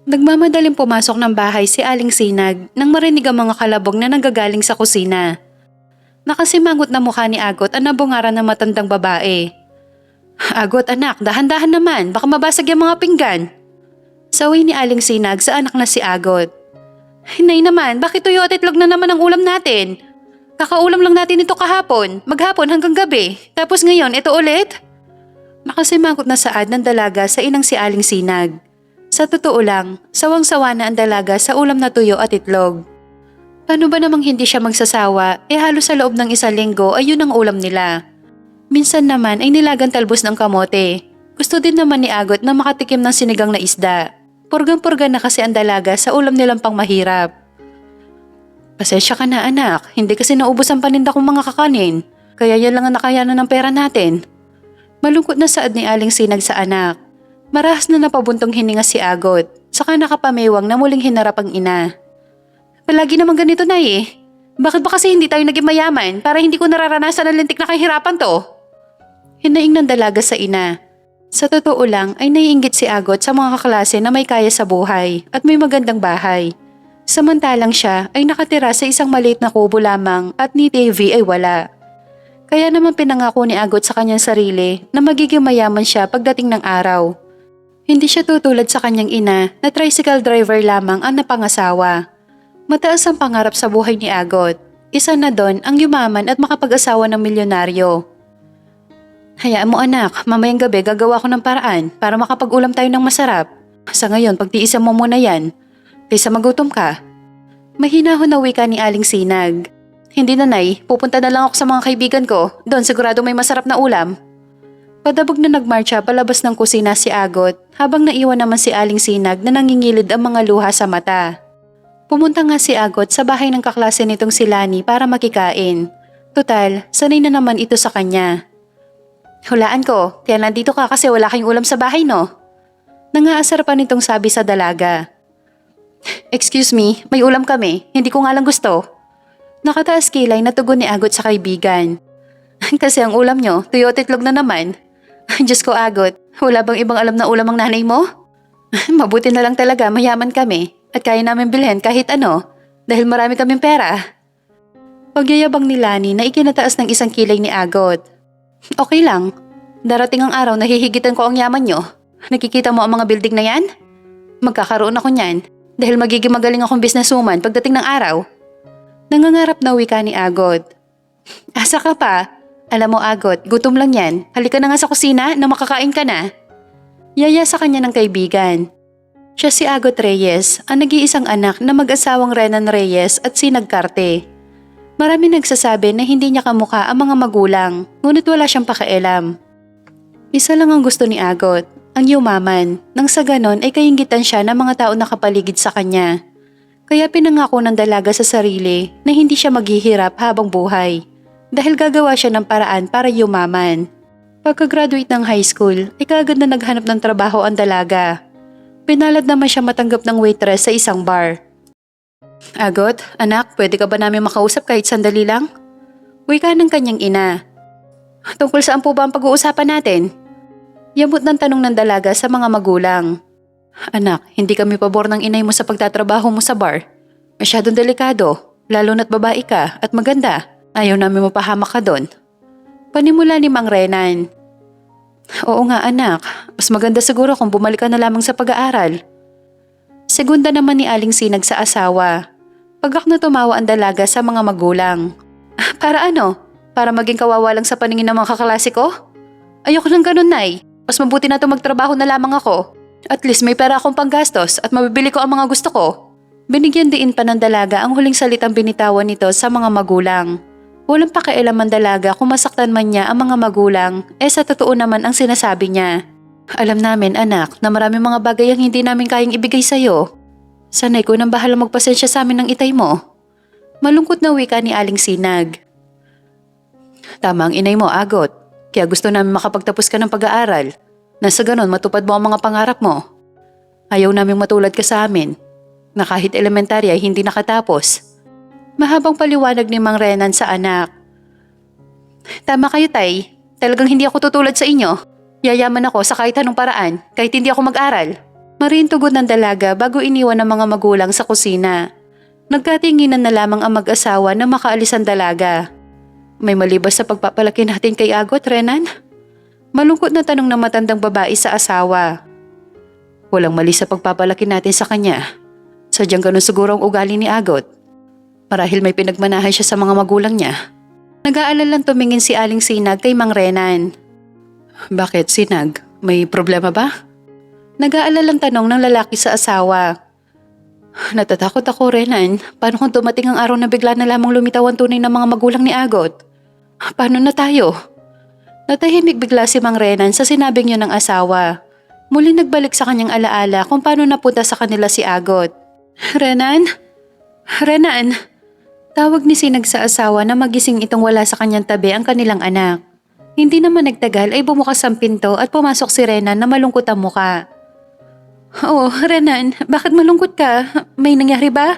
Nagmamadaling pumasok ng bahay si Aling Sinag nang marinig ang mga kalabog na nanggagaling sa kusina. Nakasimangot na mukha ni Agot ang nabungaran ng matandang babae. Agot anak, dahan-dahan naman, baka mabasag yung mga pinggan. Sawi ni Aling Sinag sa anak na si Agot. Hinay naman, bakit tuyo at itlog na naman ang ulam natin? Kakaulam lang natin ito kahapon, maghapon hanggang gabi, tapos ngayon ito ulit? Nakasimangot na saad ng dalaga sa inang si Aling Sinag. Sa totoo lang, sawang-sawa na ang dalaga sa ulam na tuyo at itlog. Paano ba namang hindi siya magsasawa, halos sa loob ng 1 linggo ay yun ang ulam nila. Minsan naman ay nilagang talbos ng kamote. Gusto din naman ni Agot na makatikim ng sinigang na isda. Purgang-purga na kasi ang dalaga sa ulam nilang pang mahirap. Pasensya ka na anak, hindi kasi naubos ang paninda kong mga kakanin. Kaya yan lang ang nakayanan ng pera natin. Malungkot na saad ni Aling Sinag sa anak. Marahas na napabuntong hininga si Agot, saka nakapamewang na muling hinarap ang ina. Palagi naman ganito na Bakit ba kasi hindi tayo naging mayaman para hindi ko nararanasan ang lintik na kahirapan to? Hinaing ng dalaga sa ina. Sa totoo lang ay naiinggit si Agot sa mga kaklase na may kaya sa buhay at may magandang bahay. Samantalang siya ay nakatira sa isang maliit na kubo lamang at ni TV ay wala. Kaya naman pinangako ni Agot sa kanyang sarili na magiging mayaman siya pagdating ng araw. Hindi siya tutulad sa kanyang ina na tricycle driver lamang ang napangasawa. Mataas ang pangarap sa buhay ni Agot. Isa na doon ang yumaman at makapag-asawa ng milyonaryo. Hayaan mo anak, mamayang gabi gagawa ko ng paraan para makapag-ulam tayo ng masarap. Sa ngayon, pagtiisan mo muna yan. Kaysa magutom ka. Mahinahon na wika ni Aling Sinag. Hindi nanay, pupunta na lang ako sa mga kaibigan ko. Doon sigurado may masarap na ulam. Padabog na nagmarcha palabas ng kusina si Agot habang naiwan naman si Aling Sinag na nangingilid ang mga luha sa mata. Pumunta nga si Agot sa bahay ng kaklase nitong si Lani para makikain. Total, sanay na naman ito sa kanya. Hulaan ko, kaya nandito ka kasi wala kayong ulam sa bahay no? Nangaasar pa nitong sabi sa dalaga. Excuse me, may ulam kami, hindi ko nga lang gusto. Nakataas kilay na tugon ni Agot sa kaibigan. Kasi ang ulam nyo, tuyo at itlog na naman. Diyos ko Agot, wala bang ibang alam na ulam ang nanay mo? Mabuti na lang talaga mayaman kami at kaya namin bilhin kahit ano dahil marami kaming pera. Pagyayabang ni Lani na ikinataas ng 1 kilay ni Agot. Okay lang, darating ang araw na hihigitan ko ang yaman nyo. Nakikita mo ang mga building na yan? Magkakaroon ako niyan dahil magiging magaling akong businesswoman pagdating ng araw. Nangangarap na wika ni Agot. Asa ka pa? Alam mo Agot, gutom lang yan. Halika na nga sa kusina na makakain ka na. Yaya sa kanya ng kaibigan. Siya si Agot Reyes, ang nag-iisang anak na mag-asawang Renan Reyes at Sinag Carte. Marami nagsasabi na hindi niya kamukha ang mga magulang, ngunit wala siyang pakialam. Isa lang ang gusto ni Agot, ang yumaman, nang sa ganon ay kainggitan siya ng mga tao na kapaligid sa kanya. Kaya pinangako ng dalaga sa sarili na hindi siya maghihirap habang buhay. Dahil gagawa siya ng paraan para yumaman. Pagka-graduate ng high school, ay kaagad na naghanap ng trabaho ang dalaga. Pinalad naman siya matanggap ng waitress sa isang bar. Agot, anak, pwede ka ba namin makausap kahit sandali lang? Wika ng kanyang ina. Tungkol saan po ba ang pag-uusapan natin? Yamot ng tanong ng dalaga sa mga magulang. Anak, hindi kami pabor ng inay mo sa pagtatrabaho mo sa bar. Masyadong delikado, lalo na't babae ka at maganda. Ayaw namin mapahamak ka doon. Panimula ni Mang Renan. Oo nga anak, mas maganda siguro kung bumalik ka na lamang sa pag-aaral. Segunda naman ni Aling Sinag sa asawa. Pagak na tumawa ang dalaga sa mga magulang. Para ano? Para maging kawawa lang sa paningin ng mga kaklase ko? Ayoko ng ganun nay. Mas mabuti na ito magtrabaho na lamang ako. At least may pera akong panggastos at mabibili ko ang mga gusto ko. Binigyan diin pa ng dalaga ang huling salitang binitawan nito sa mga magulang. Walang pakialam ang dalaga kung masaktan man niya ang mga magulang, sa totoo naman ang sinasabi niya. Alam namin anak na maraming mga bagay ang hindi namin kayang ibigay sa'yo. Sanay ko nang bahala magpasensya sa amin ng itay mo. Malungkot na wika ni Aling Sinag. Tama ang inay mo Agot, kaya gusto namin makapagtapos ka ng pag-aaral. Nasa ganon matupad mo ang mga pangarap mo. Ayaw naming matulad ka sa amin, na kahit elementarya ay hindi nakatapos. Mahabang paliwanag ni Mang Renan sa anak. Tama kayo tay, talagang hindi ako tutulad sa inyo. Yayaman ako sa kahit anong paraan, kahit hindi ako mag-aral. Mariin tugon ng dalaga bago iniwan ng mga magulang sa kusina. Nagkatinginan na lamang ang mag-asawa na makaalis ang dalaga. May mali ba sa pagpapalaki natin kay Agot, Renan? Malungkot na tanong ng matandang babae sa asawa. Walang mali sa pagpapalaki natin sa kanya. Sadyang ganun siguro ang ugali ni Agot. Marahil may pinagmanahan siya sa mga magulang niya. Nag-aalalang tumingin si Aling Sinag kay Mang Renan. Bakit, Sinag? May problema ba? Nag-aalalang tanong ng lalaki sa asawa. Natatakot ako, Renan. Paano kung dumating ang araw na bigla na lamang lumitaw ang tunay ng mga magulang ni Agot? Paano na tayo? Natahimik bigla si Mang Renan sa sinabing yun ng asawa. Muli nagbalik sa kanyang alaala kung paano napunta sa kanila si Agot. Renan? Renan? Tawag ni Sinag sa asawa na magising itong wala sa kanyang tabi ang kanilang anak. Hindi naman nagtagal ay bumukas ang pinto at pumasok si Renan na malungkot ang muka. Oh, Renan, bakit malungkot ka? May nangyari ba?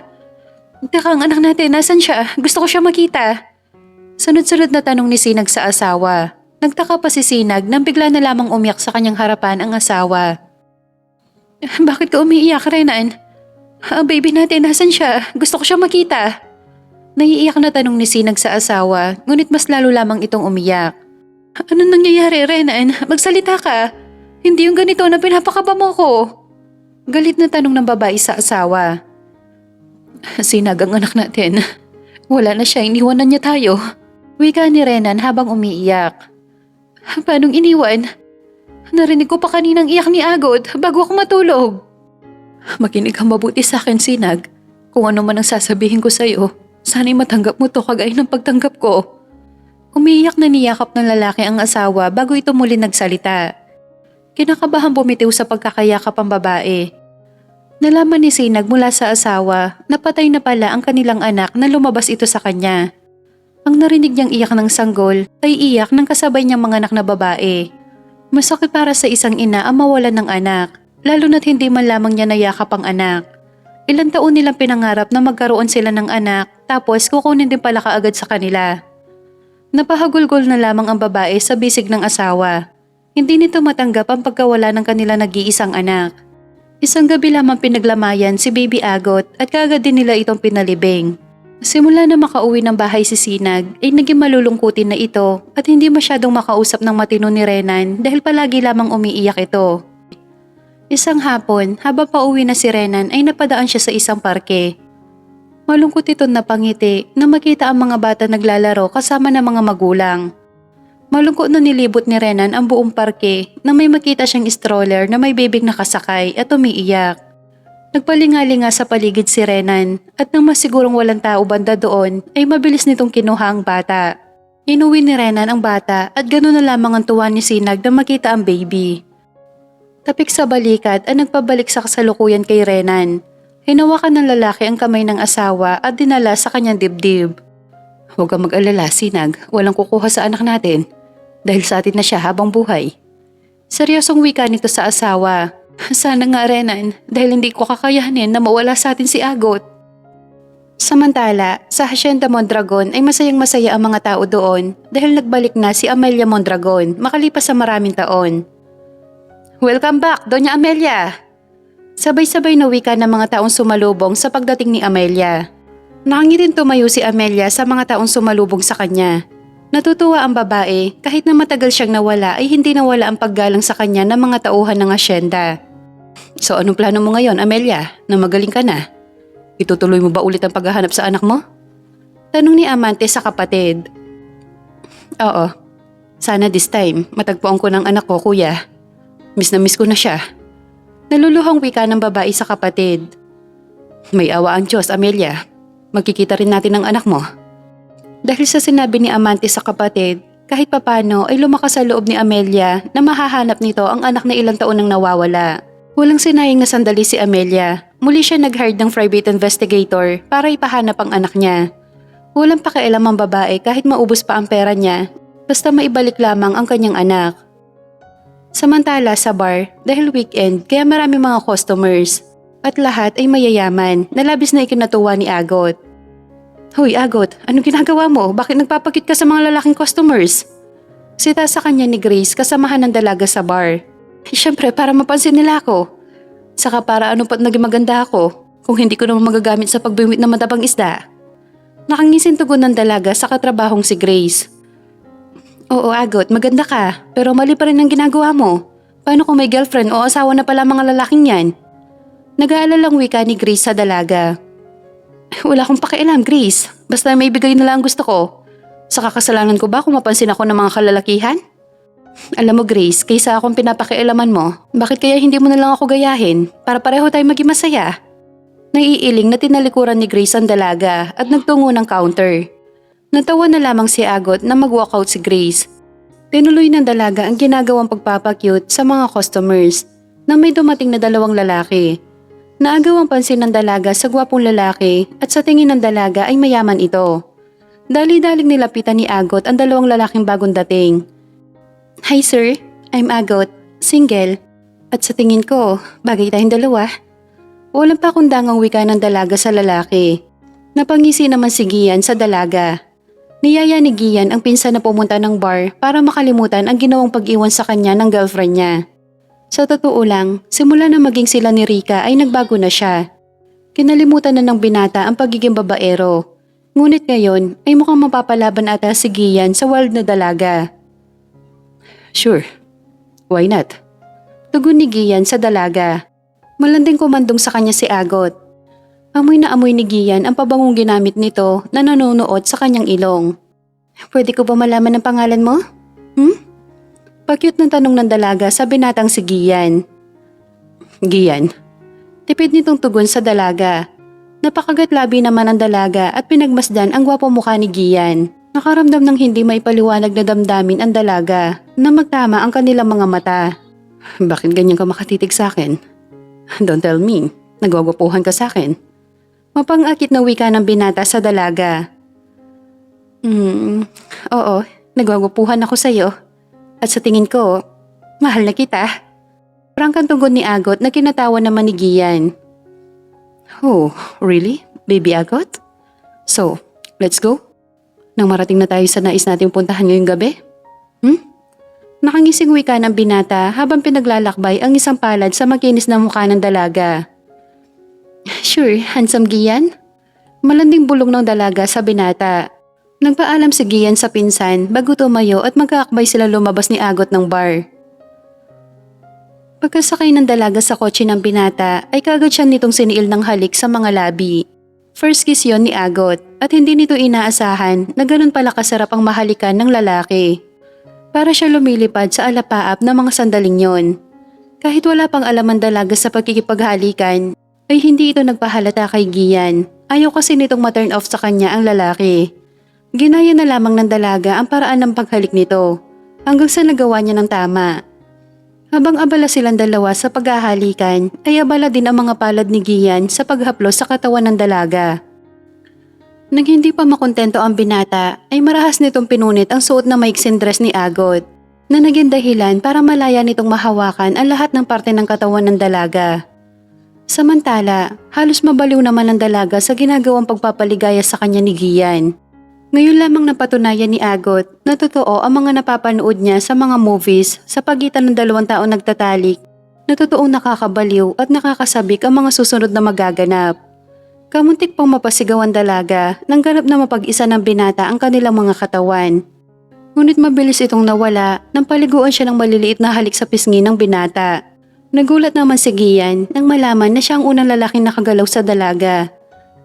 Teka, ang anak natin, nasan siya? Gusto ko siya makita. Sunod-sunod na tanong ni Sinag sa asawa. Nagtaka pa si Sinag nang bigla na lamang umiyak sa kanyang harapan ang asawa. Bakit ka umiiyak, Renan? Ang baby natin, nasan siya? Gusto ko siya makita. Naiiyak na tanong ni Sinag sa asawa, ngunit mas lalo lamang itong umiyak. Ano nangyayari, Renan? Magsalita ka. Hindi yung ganito na pinapakaba mo ko. Galit na tanong ng babae sa asawa. Sinag ang anak natin. Wala na siya, iniwanan niya tayo. Wika ni Renan habang umiiyak. Paanong iniwan? Narinig ko pa kaninang iyak ni Agot bago ako matulog. Makinig kang mabuti sa akin, Sinag. Kung ano man ang sasabihin ko sa'yo, sana'y matanggap mo to kagaya ng pagtanggap ko. Umiiyak na niyakap ng lalaki ang asawa bago ito muli nagsalita. Kinakabahan bumitiw sa pagkakayakap ang babae. Nalaman ni Sinag mula sa asawa na patay na pala ang kanilang anak na lumabas ito sa kanya. Ang narinig niyang iyak ng sanggol ay iyak ng kasabay niyang mga anak na babae. Masakit para sa isang ina ang mawalan ng anak, lalo na't hindi man lamang niya nayakap ang anak. Ilang taon nilang pinangarap na magkaroon sila ng anak tapos kukunin din pala kaagad sa kanila. Napahagulgol na lamang ang babae sa bisig ng asawa. Hindi nito matanggap ang pagkawala ng kanila nag-iisang anak. Isang gabi lamang pinaglamayan si Baby Agot at kaagad din nila itong pinalibing. Simula na makauwi ng bahay si Sinag ay naging malulungkutin na ito at hindi masyadong makausap ng matino ni Renan dahil palagi lamang umiiyak ito. Isang hapon, habang pauwi na si Renan ay napadaan siya sa isang parke. Malungkot itong napangiti na makita ang mga bata naglalaro kasama ng mga magulang. Malungkot na nilibot ni Renan ang buong parke na may makita siyang stroller na may bibig nakasakay at umiiyak. Nagpalingali nga sa paligid si Renan at nang masigurong walang tao banda doon ay mabilis nitong kinuha ang bata. Inuwi ni Renan ang bata at gano'n na lamang ang tuwa ni Sinag na makita ang baby. Tapik sa balikat ay nagpabalik sa kasalukuyan kay Renan. Hinawakan ng lalaki ang kamay ng asawa at dinala sa kanyang dibdib. Huwag kang mag-alala, Sinag. Walang kukuha sa anak natin. Dahil sa atin na siya habang buhay. Seryosong wika nito sa asawa. Sana nga, Renan, dahil hindi ko kakayanin na mawala sa atin si Agot. Samantala, sa Hacienda Mondragon ay masayang-masaya ang mga tao doon dahil nagbalik na si Amelia Mondragon makalipas sa maraming taon. Welcome back, Doña Amelia! Sabay-sabay na wika ng mga taong sumalubong sa pagdating ni Amelia. Nakangitin tumayo si Amelia sa mga taong sumalubong sa kanya. Natutuwa ang babae kahit na matagal siyang nawala ay hindi nawala ang paggalang sa kanya ng mga tauhan ng asyenda. So anong plano mo ngayon, Amelia, na magaling ka na? Itutuloy mo ba ulit ang paghahanap sa anak mo? Tanong ni Amante sa kapatid. Oo, sana this time matagpuan ko ng anak ko, kuya. Miss na miss ko na siya. Naluluhang wika ng babae sa kapatid. May awa ang Diyos, Amelia. Magkikita rin natin ng anak mo. Dahil sa sinabi ni Amante sa kapatid, kahit papano ay lumakas sa loob ni Amelia na mahahanap nito ang anak na ilang taon nang nawawala. Walang sinayang na sandali si Amelia. Muli siya nag-hire ng private investigator para ipahanap ang anak niya. Walang pakialam ang babae kahit maubos pa ang pera niya, basta maibalik lamang ang kanyang anak. Samantala sa bar, dahil weekend kaya marami mga customers at lahat ay mayayaman na labis na ikinatuwa ni Agot. Hoy Agot, anong ginagawa mo? Bakit nagpapakit ka sa mga lalaking customers? Sita sa kanya ni Grace kasamahan ng dalaga sa bar. Siyempre para mapansin nila ako. Saka para ano pa't naging maganda ako kung hindi ko naman magagamit sa pagbimit ng matabang isda? Nakangising tugon ng dalaga sa katrabahong si Grace. Oo, Agot, maganda ka, pero mali pa rin ang ginagawa mo. Paano kung may girlfriend o asawa na pala mga lalaking yan? Nag-aalalang wika ni Grace sa dalaga. Wala akong pakialam, Grace. Basta may bigay na lang ang gusto ko. Sa kakasalanan ko ba kung mapansin ako ng mga kalalakihan? Alam mo, Grace, kaysa akong pinapakialaman mo, bakit kaya hindi mo na lang ako gayahin para pareho tayong maging masaya? Naiiling na tinalikuran ni Grace ang dalaga at nagtungo ng counter. Natawa na lamang si Agot na mag-walkout si Grace. Tinuloy ng dalaga ang ginagawang pagpapakyut sa mga customers na may dumating na dalawang lalaki. Naagaw ang pansin ng dalaga sa gwapong lalaki at sa tingin ng dalaga ay mayaman ito. Dali-daling nilapitan ni Agot ang dalawang lalaking bagong dating. Hi sir, I'm Agot, single. At sa tingin ko, bagay tayong dalawa. Walang pa kundangang wika ng dalaga sa lalaki. Napangisi naman si Gian sa dalaga. Niyaya ni Gian ang pinsan na pumunta ng bar para makalimutan ang ginawang pag-iwan sa kanya ng girlfriend niya. Sa totoo lang, simula na maging sila ni Rika ay nagbago na siya. Kinalimutan na ng binata ang pagiging babaero. Ngunit ngayon ay mukhang mapapalaban ata si Gian sa wild na dalaga. Sure, why not? Tugon ni Gian sa dalaga. Malanding kumandong sa kanya si Agot. Amoy na amoy ni Gian ang pabangong ginamit nito na nanonood sa kanyang ilong. Pwede ko ba malaman ang pangalan mo? Pakyut ng tanong ng dalaga sa binatang si Gian. Gian. Tipid nitong tugon sa dalaga. Napakagatlabi naman ang dalaga at pinagmasdan ang gwapo mukha ni Gian. Nakaramdam ng hindi maipaliwanag na damdamin ang dalaga na magtama ang kanilang mga mata. Bakit ganyan ka makatitig sa akin? Don't tell me, nagwagwapuhan ka sa akin. Mapangakit na wika ng binata sa dalaga. Oo, nagwagwapuhan ako sa'yo. At sa tingin ko, mahal na kita. Prangkang tugon ni Agot na kinatawa naman ni Gian. Oh, really? Baby Agot? So, let's go? Nang marating na tayo sa nais nating puntahan ngayong gabi? Nakangising wika ng binata habang pinaglalakbay ang isang palad sa makinis na mukha ng dalaga. Sure, handsome Gian? Malanding bulong ng dalaga sa binata. Nagpaalam si Gian sa pinsan bago tumayo at magkaakbay sila lumabas ni Agot ng bar. Pagkasakay ng dalaga sa kotse ng binata ay kagad siya nitong siniil ng halik sa mga labi. First kiss yon ni Agot at hindi nito inaasahan na ganun pala kasarap ang mahalikan ng lalaki. Para siya lumilipad sa alapaap ng mga sandaling yon. Kahit wala pang alam ang dalaga sa pagkikipaghalikan, ay hindi ito nagpahalata kay Gian. Ayaw kasi nitong ma-turn off sa kanya ang lalaki. Ginaya na lamang ng dalaga ang paraan ng paghalik nito hanggang sa nagawa niya ng tama. Habang abala silang dalawa sa paghahalikan ay abala din ang mga palad ni Gian sa paghaplos sa katawan ng dalaga. Nang hindi pa makontento ang binata ay marahas nitong pinunit ang suot na maiksing dress ni Agot na naging dahilan para malaya nitong mahawakan ang lahat ng parte ng katawan ng dalaga. Samantala, halos mabaliw naman ang dalaga sa ginagawang pagpapaligaya sa kanya ni Gian. Ngayon lamang napatunayan ni Agot na totoo ang mga napapanood niya sa mga movies sa pagitan ng dalawang taong nagtatalik na totoong nakakabaliw at nakakasabik ang mga susunod na magaganap. Kamuntik pang mapasigaw ang dalaga nang ganap na mapag-isa ng binata ang kanilang mga katawan. Ngunit mabilis itong nawala nang paliguan siya ng maliliit na halik sa pisngi ng binata. Nagulat naman si Gian nang malaman na siya ang unang lalaking nakagalaw sa dalaga.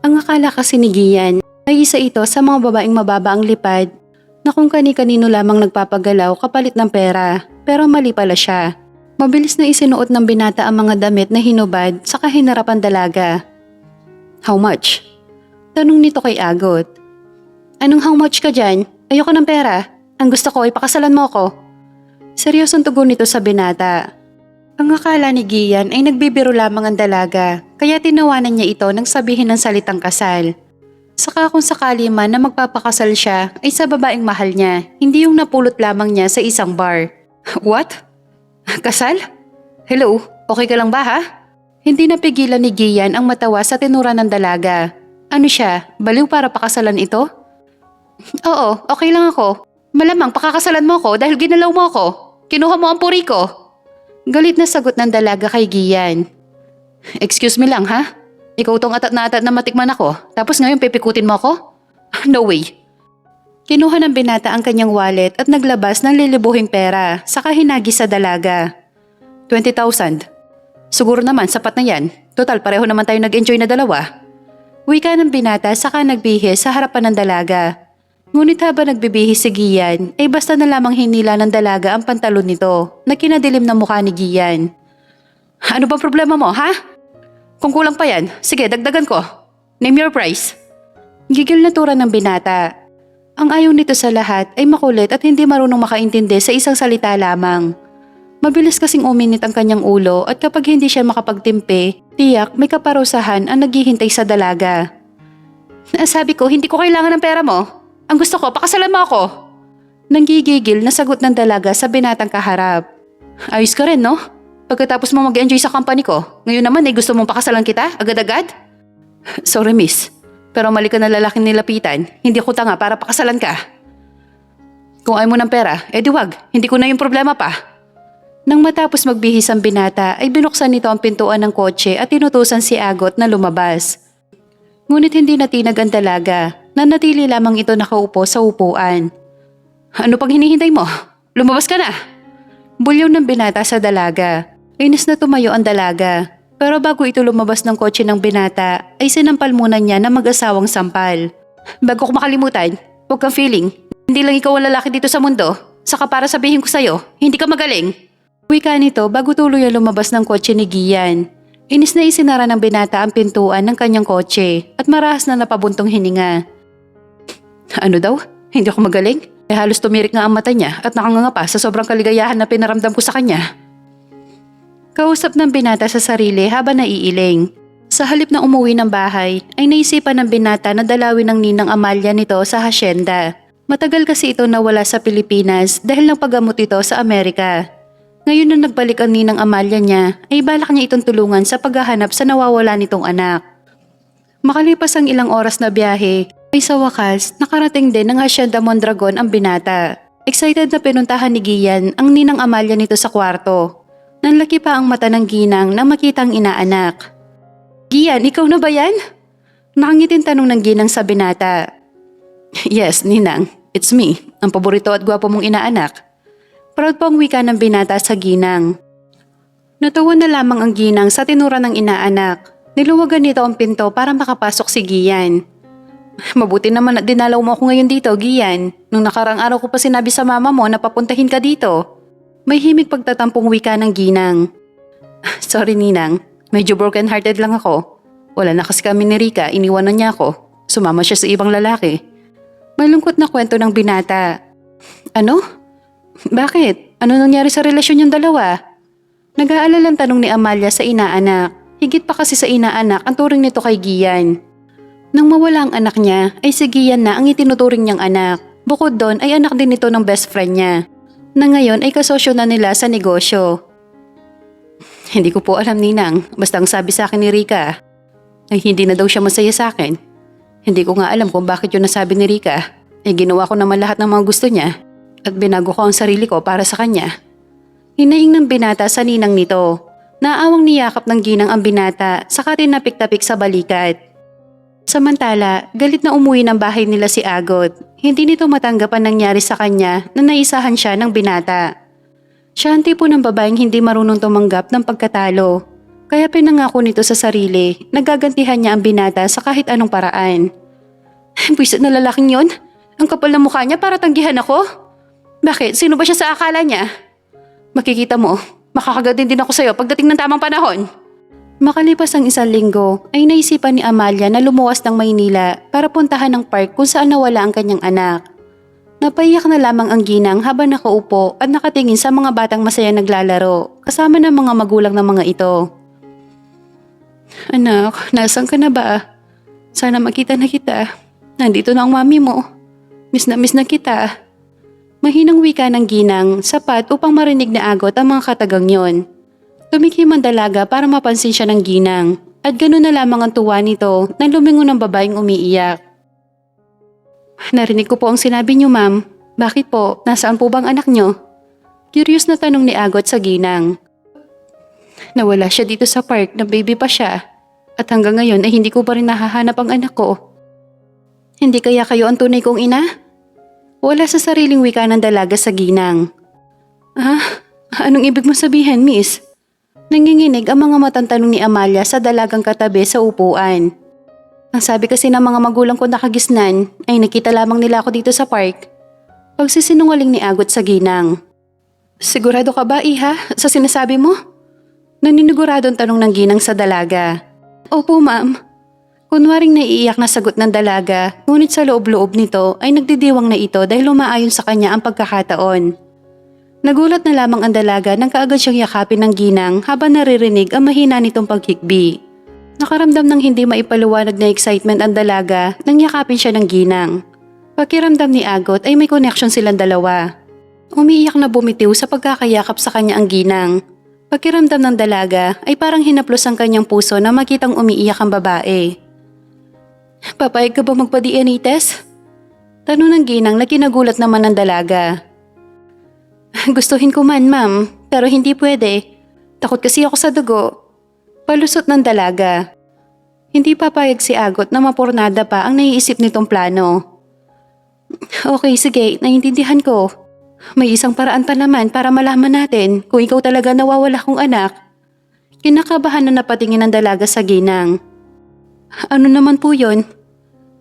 Ang akala kasi ni Gian ay isa ito sa mga babaeng mababa ang lipad na kung kani-kanino lamang nagpapagalaw kapalit ng pera, pero mali pala siya. Mabilis na isinuot ng binata ang mga damit na hinubad sa kahinarapan dalaga. How much? Tanong nito kay Agot. Anong how much ka dyan? Ayoko ng pera. Ang gusto ko ay pakasalan mo ako. Seryosong tugon nito sa binata. Ang akala ni Gian ay nagbibiro lamang ang dalaga, kaya tinawanan niya ito nang sabihin ng salitang kasal. Saka kung sakali man na magpapakasal siya ay sa babaeng mahal niya, hindi yung napulot lamang niya sa isang bar. What? Kasal? Hello, okay ka lang ba ha? Hindi napigilan ni Gian ang matawa sa tinura ng dalaga. Ano siya, baliw para pakasalan ito? Oo, okay lang ako. Malamang pakakasalan mo ko dahil ginalaw mo ako. Kinuha mo ang puri ko. Galit na sagot ng dalaga kay Gian. Excuse me lang ha? Ikaw tong atat na matikman ako, tapos ngayon pipikutin mo ako? No way. Kinuha ng binata ang kanyang wallet at naglabas ng lilibuhing pera, saka hinagis sa dalaga. 20,000. Siguro naman sapat na yan. Total pareho naman tayo nag-enjoy na dalawa. Wika ng binata saka nagbihis sa harapan ng dalaga. Ngunit habang nagbibihis si Gian, ay basta na lamang hinila ng dalaga ang pantalon nito na kinadilim ng mukha ni Gian. Ano bang problema mo, ha? Kung kulang pa yan, sige dagdagan ko. Name your price. Gigil na tura ng binata. Ang ayaw nito sa lahat ay makulit at hindi marunong makaintindi sa isang salita lamang. Mabilis kasing uminit ang kanyang ulo at kapag hindi siya makapagtimpi, tiyak may kaparusahan ang naghihintay sa dalaga. Sabi ko, hindi ko kailangan ng pera mo. Ang gusto ko, pakasalan mo ako. Nanggigigil na sagot ng dalaga sa binatang kaharap. Ayos ka rin, no? Pagkatapos mo mag-enjoy sa company ko, ngayon naman ay gusto mong pakasalan kita, agad-agad? Sorry miss, pero mali ka na lalaking nilapitan, hindi ako tanga para pakasalan ka. Kung ayaw mo ng pera, edi wag, hindi ko na yung problema pa. Nang matapos magbihis ang binata ay binuksan nito ang pintuan ng kotse at tinutusan si Agot na lumabas. Ngunit hindi natinag ang dalaga, nanatili lamang ito nakaupo sa upuan. Ano pang hinihintay mo? Lumabas ka na! Bulyaw ng binata sa dalaga. Inis na tumayo ang dalaga. Pero bago ito lumabas ng kotse ng binata, ay sinampal muna niya na mag-asawang sampal. Bago ko makalimutan, huwag kang feeling. Hindi lang ikaw ang lalaki dito sa mundo. Saka para sabihin ko sa'yo, hindi ka magaling. Wika nito bago tuloy ang lumabas ng kotse ni Gian. Inis na isinara ng binata ang pintuan ng kanyang kotse at marahas na napabuntong hininga. Ano daw? Hindi ako magaling? Halos tumirik nga ang mata niya at nakanganga pa sa sobrang kaligayahan na pinaramdam ko sa kanya. Kausap ng binata sa sarili habang naiiling. Sa halip na umuwi ng bahay, ay naisipan ng binata na dalawin ng ninang Amalia nito sa hasyenda. Matagal kasi ito nawala sa Pilipinas dahil ng paggamot ito sa Amerika. Ngayon na nagbalik ang ninang Amalia niya, ay balak niya itong tulungan sa paghahanap sa nawawala nitong anak. Makalipas ang ilang oras na biyahe, ay sa wakas nakarating din ng hasyenda Mondragon ang binata. Excited na pinuntahan ni Gian ang ninang Amalia nito sa kwarto. Nanlaki pa ang mata ng ginang na makita ang inaanak. Gian, ikaw na ba yan? Nakangitin tanong ng ginang sa binata. Yes, ninang. It's me, ang paborito at gwapo mong inaanak. Proud po ang wika ng binata sa ginang. Natuwa na lamang ang ginang sa tinura ng inaanak. Niluwagan nito ang pinto para makapasok si Gian. Mabuti naman at dinalaw mo ako ngayon dito, Gian. Nung nakarang araw ko pa sinabi sa mama mo na papuntahin ka dito. May himig pagtatampong wika ng ginang. Sorry ninang, medyo broken hearted lang ako. Wala na kasi kami ni Rika, iniwanan niya ako. Sumama siya sa ibang lalaki. Malungkot na kwento ng binata. Ano? Bakit? Ano nangyari sa relasyon yung dalawa? Nag-aalalang tanong ni Amalia sa inaanak. Higit pa kasi sa inaanak ang turing nito kay Gian. Nang mawala ang anak niya, ay si Gian na ang itinuturing niyang anak. Bukod doon ay anak din ito ng best friend niya. Na ngayon ay kasosyo na nila sa negosyo. Hindi ko po alam ninang, basta ang sabi sa akin ni Rika ay hindi na daw siya masaya sa akin. Hindi ko nga alam kung bakit yun nasabi ni Rika. Ginawa ko naman lahat ng mga gusto niya at binago ko ang sarili ko para sa kanya. Hinaing ng binata sa ninang nito. Naawang niyakap ng ginang ang binata saka tinapik-tapik sa balikat. Samantala, galit na umuwi ng bahay nila si Agot. Hindi nito matanggap ang nangyari sa kanya na naisahan siya ng binata. Siya ang tipo ng babaeng hindi marunong tumanggap ng pagkatalo. Kaya pinangako nito sa sarili, nagagantihan niya ang binata sa kahit anong paraan. Buisit na lalaking yon? Ang kapal ng mukha niya para tanggihan ako? Bakit? Sino ba siya sa akala niya? Makikita mo, makakagad din ako sa'yo pagdating ng tamang panahon. Makalipas ang isang linggo, ay naisipan ni Amalia na lumuwas ng Maynila para puntahan ang park kung saan nawala ang kanyang anak. Napaiyak na lamang ang ginang habang nakaupo at nakatingin sa mga batang masaya naglalaro, kasama ng mga magulang ng mga ito. Anak, nasan ka na ba? Sana makita na kita. Nandito na ang mami mo. Miss na kita. Mahinang wika ng ginang, sapat upang marinig na Agot ang mga katagang yon. Tumikim ang dalaga para mapansin siya ng ginang at gano'n na lamang ang tuwa nito nang lumingon ng babaeng umiiyak. Narinig ko po ang sinabi niyo, ma'am. Bakit po? Nasaan po bang anak niyo? Curious na tanong ni Agot sa ginang. Nawala siya dito sa park na baby pa siya. At hanggang ngayon ay hindi ko pa rin nahahanap ang anak ko. Hindi kaya kayo ang tunay kong ina? Wala sa sariling wika ng dalaga sa ginang. Anong ibig mo sabihin, miss? Nanginginig ang mga matang tanong ni Amalia sa dalagang katabi sa upuan. Ang sabi kasi ng mga magulang ko nakagisnan ay nakita lamang nila ako dito sa park. Pagsisinungaling ni Agot sa ginang. Sigurado ka ba, iha, sa sinasabi mo? Naniniguradong tanong ng ginang sa dalaga. Opo, ma'am. Kunwaring naiiyak na sagot ng dalaga, ngunit sa loob-loob nito ay nagdidiwang na ito dahil umaayon sa kanya ang pagkakataon. Nagulat na lamang ang dalaga nang kaagad siyang yakapin ng ginang habang naririnig ang mahina nitong paghikbi. Nakaramdam ng hindi maipaliwanag na excitement ang dalaga nang yakapin siya ng ginang. Pakiramdam ni Agot ay may connection silang dalawa. Umiiyak na bumitiw sa pagkakayakap sa kanya ang ginang. Pakiramdam ng dalaga ay parang hinaplos ang kanyang puso na makitang umiiyak ang babae. Papayag ka ba magpa-DNA test? Tanong ng ginang na kinagulat naman ng dalaga. Gustuhin ko man, ma'am, pero hindi pwede. Takot kasi ako sa dugo. Palusot ng dalaga. Hindi papayag si Agot na mapurnada pa ang naiisip nitong plano. Okay, sige, naiintindihan ko. May isang paraan pa naman para malaman natin kung ikaw talaga nawawala kong anak. Kinakabahan na napatingin ng dalaga sa ginang. Ano naman po yun?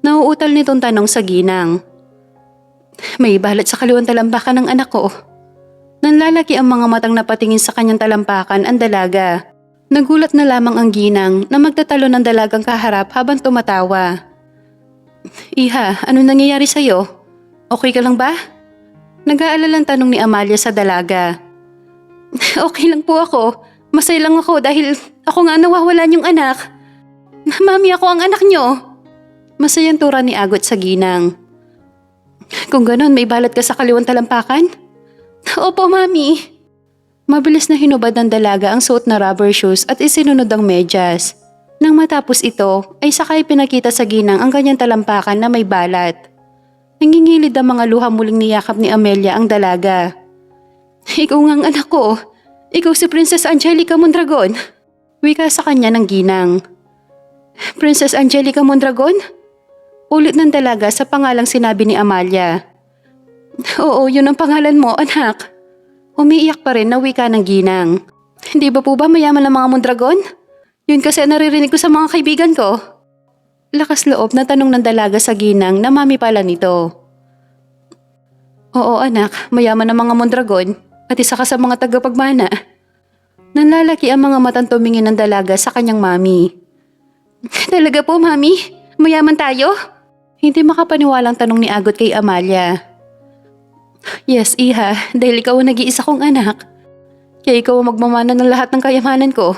Nauutal nitong tanong sa ginang. May balat sa kaliwang talampakan ng anak ko. Nanlalaki ang mga matang napatingin sa kanyang talampakan ang dalaga. Nagulat na lamang ang ginang na magtatalo ng dalagang kaharap habang tumatawa. Iha, ano nangyayari sa'yo? Okay ka lang ba? Nag-aalalang tanong ni Amalia sa dalaga. Okay lang po ako. Masaya lang ako dahil ako nga nawawalan yung anak. Mami, ako ang anak nyo. Masayang tura ni Agot sa ginang. Kung ganon, may balat ka sa kaliwang talampakan? Opo, mami. Mabilis na hinubad ng dalaga ang suot na rubber shoes at isinunod ang medyas. Nang matapos ito, ay sakay pinakita sa ginang ang kanyang talampakan na may balat. Nangingilid ang mga luha muling niyakap ni Amelia ang dalaga. Ikaw nga ang anak ko. Ikaw si Princess Angelica Mondragon. Wika sa kanya ng ginang. Princess Angelica Mondragon? Ulit ng dalaga sa pangalang sinabi ni Amalia. Oo, yun ang pangalan mo, anak. Umiiyak pa rin na wika ng ginang. Hindi ba po ba mayaman ang mga Mondragon? Yun kasi naririnig ko sa mga kaibigan ko. Lakas loob na tanong ng dalaga sa ginang na mami pala nito. Oo anak, mayaman ang mga Mondragon at isa ka sa mga tagapagmana. Nanlalaki ang mga matang tumingin ng dalaga sa kanyang mami. Talaga po mami? Mayaman tayo? Hindi makapaniwalang tanong ni Agot kay Amalia. Yes, iha, dahil ikaw ang nag-iisa kong anak. Kaya ikaw ang magmamana ng lahat ng kayamanan ko.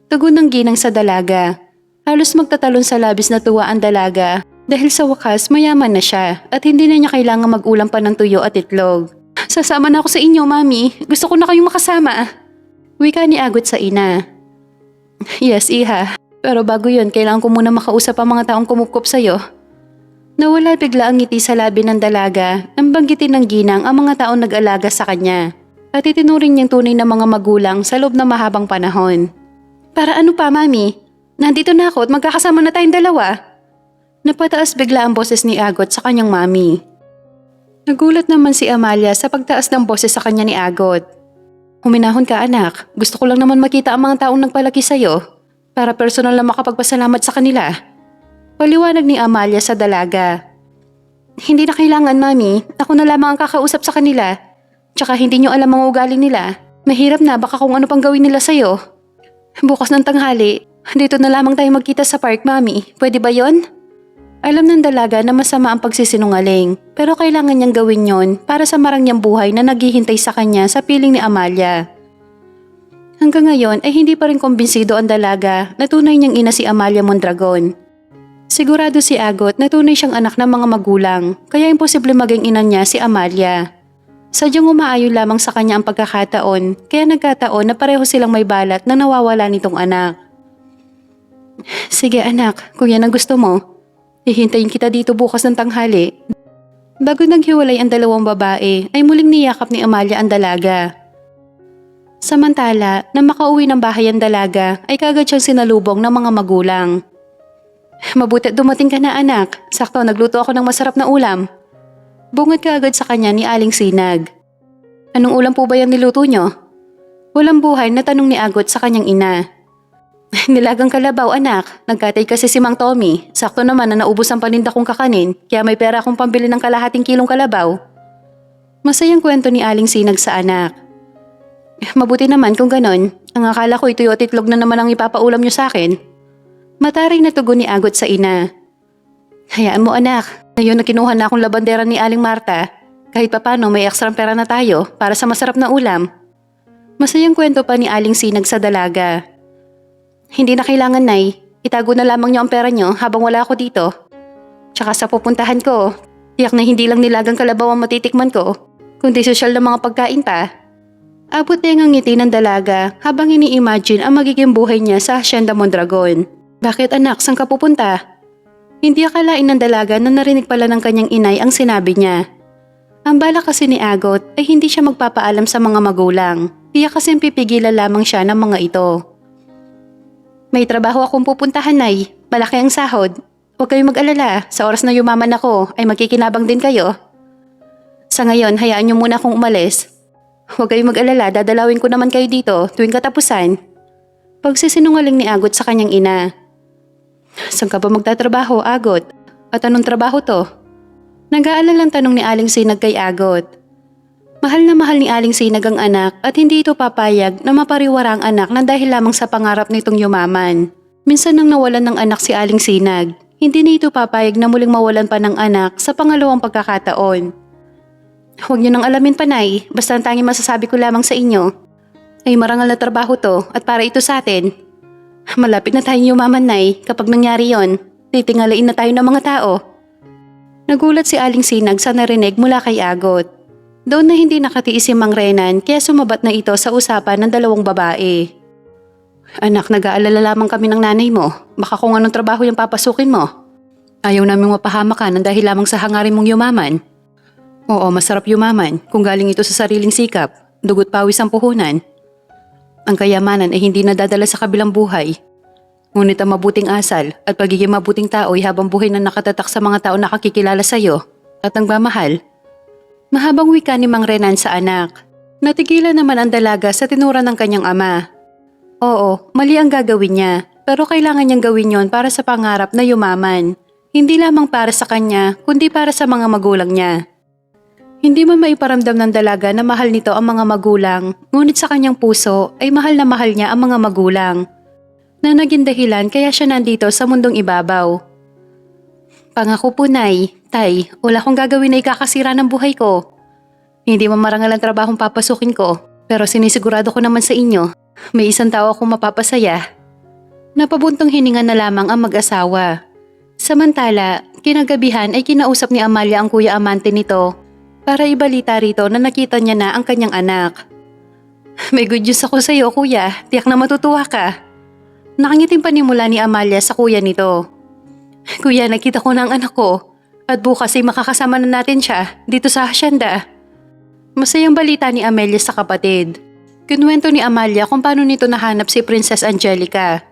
Tugon ng ginang sa dalaga. Halos magtatalon sa labis na tuwa ang dalaga dahil sa wakas mayaman na siya at hindi na niya kailangan mag-ulam pa ng tuyo at itlog. Sasama na ako sa inyo, mami. Gusto ko na kayong makasama. Wika ni Agot sa ina. Yes, iha. Pero bago yun, kailangan ko muna makausap ang mga taong kumupkop sa'yo. Nawala bigla ang ngiti sa labi ng dalaga nang banggitin ng ginang ang mga taong nag-alaga sa kanya at itinuring niyang tunay na mga magulang sa loob ng mahabang panahon. Para ano pa, mami? Nandito na ako at magkakasama na tayong dalawa. Napataas bigla ang boses ni Agot sa kanyang mami. Nagulat naman si Amalia sa pagtaas ng boses sa kanya ni Agot. Huminahon ka anak, gusto ko lang naman makita ang mga taong nagpalaki sa'yo para personal na makapagpasalamat sa kanila. Paliwanag ni Amalia sa dalaga. Hindi na kailangan, mami. Ako na lamang ang kakausap sa kanila. Tsaka hindi nyo alam ang ugali nila. Mahirap na baka kung ano pang gawin nila sa'yo. Bukas ng tanghali, dito na lamang tayo magkita sa park, mami. Pwede ba yon? Alam ng dalaga na masama ang pagsisinungaling, pero kailangan niyang gawin yon para sa marang niyang buhay na naghihintay sa kanya sa piling ni Amalia. Hanggang ngayon ay hindi pa rin kumbinsido ang dalaga na tunay niyang ina si Amalia Mondragon. Sigurado si Agot na tunay siyang anak ng mga magulang, kaya imposible maging ina niya si Amalia. Sadyang umaayon lamang sa kanya ang pagkakataon, kaya nagkataon na pareho silang may balat na nawawala nitong anak. Sige anak, kung yan ang gusto mo, hihintayin kita dito bukas ng tanghali. Bago naghiwalay ang dalawang babae, ay muling niyakap ni Amalia ang dalaga. Samantala, nang makauwi ng bahay ang dalaga ay kagad siyang sinalubong ng mga magulang. Mabuti dumating ka na anak, sakto nagluto ako ng masarap na ulam. Bungad ka agad sa kanya ni Aling Sinag. Anong ulam po ba yung niluto nyo? Walang buhay na tanong ni Agot sa kanyang ina. Nilagang kalabaw anak, nagkatay kasi si Mang Tommy. Sakto naman na naubos ang paninda kong kakanin, kaya may pera akong pambili ng kalahating kilong kalabaw. Masayang kwento ni Aling Sinag sa anak. Mabuti naman kung ganon, ang akala ko ito'y itlog na naman ang ipapaulam nyo sa akin. Mataray na tugon ni Agot sa ina. Hayaan mo anak, ngayon na kinuha na akong labandera ni Aling Marta. Kahit papano may ekstrang pera na tayo para sa masarap na ulam. Masayang kwento pa ni Aling Sinag sa dalaga. Hindi na kailangan, Nay. Itago na lamang niyo ang pera niyo habang wala ako dito. Tsaka sa pupuntahan ko, tiyak na hindi lang nilagang kalabaw ang matitikman ko, kundi sosyal na mga pagkain pa. Abot na ang ngiti ng dalaga habang ini-imagine ang magiging buhay niya sa Hacienda Mondragon. Bakit anak, saan ka pupunta? Hindi akalain ng dalaga na narinig pala ng kanyang inay ang sinabi niya. Ang bala kasi ni Agot ay hindi siya magpapaalam sa mga magulang. Tiyak kasi pipigilan lamang siya ng mga ito. May trabaho akong pupuntahan, Nay. Malaki ang sahod. Huwag kayong mag-alala, sa oras na yumaman ako ay magkikinabang din kayo. Sa ngayon, hayaan niyo muna akong umalis. Huwag kayong mag-alala, dadalawin ko naman kayo dito tuwing katapusan. Pagsisinungaling ni Agot sa kanyang ina. Saan ka ba magtatrabaho, Agot? At anong trabaho to? Nag-aalalang tanong ni Aling Sinag kay Agot. Mahal na mahal ni Aling Sinag ang anak at hindi ito papayag na mapariwara ang anak na dahil lamang sa pangarap nitong yumaman. Minsan nang nawalan ng anak si Aling Sinag, hindi na ito papayag na muling mawalan pa ng anak sa pangalawang pagkakataon. Huwag niyo nang alamin panay, basta ang tanging masasabi ko lamang sa inyo ay marangal na trabaho to at para ito sa atin. Malapit na tayong yumaman, Nay, kapag nangyari yon, titingalain na tayo ng mga tao. Nagulat si Aling Sinag sa narinig mula kay Agot. Doon na hindi nakatiis si Mang Renan kaya sumabat na ito sa usapan ng dalawang babae. Anak, nag-aalala lamang kami ng nanay mo, baka kung anong trabaho yung papasukin mo. Ayaw naming mapahamak ka ng dahil lamang sa hangarin mong yumaman. Oo, masarap yumaman kung galing ito sa sariling sikap, dugot pawis ang puhunan. Ang kayamanan ay hindi nadadala sa kabilang buhay. Ngunit ang mabuting asal at pagiging mabuting tao ay habang buhay na nakatatak sa mga tao na nakikilala sa iyo at nagmamahal. Mahabang wika ni Mang Renan sa anak. Natigilan naman ang dalaga sa tinura ng kanyang ama. Oo, mali ang gagawin niya, pero kailangan niyang gawin yon para sa pangarap na yumaman. Hindi lamang para sa kanya, kundi para sa mga magulang niya. Hindi man maiparamdam ng dalaga na mahal nito ang mga magulang, ngunit sa kanyang puso ay mahal na mahal niya ang mga magulang. Na naging dahilan kaya siya nandito sa mundong ibabaw. Pangako po, Nay, Tay, wala akong gagawin na ikakasira ng buhay ko. Hindi man marangal ang trabahong papasukin ko, pero sinisigurado ko naman sa inyo, may isang tao akong mapapasaya. Napabuntong hininga na lamang ang mag-asawa. Samantala, kinagabihan ay kinausap ni Amalia ang kuya amante nito para ibalita rito na nakita niya na ang kanyang anak. May good news ako sa iyo, kuya. Tiyak na matutuwa ka. Nakangiting panimula ni Amalia sa kuya nito. Kuya, nakita ko na ang anak ko at bukas ay makakasama na natin siya dito sa hacienda. Masayang balita ni Amelia sa kapatid. Kinuwento ni Amalia kung paano nito nahanap si Princess Angelica.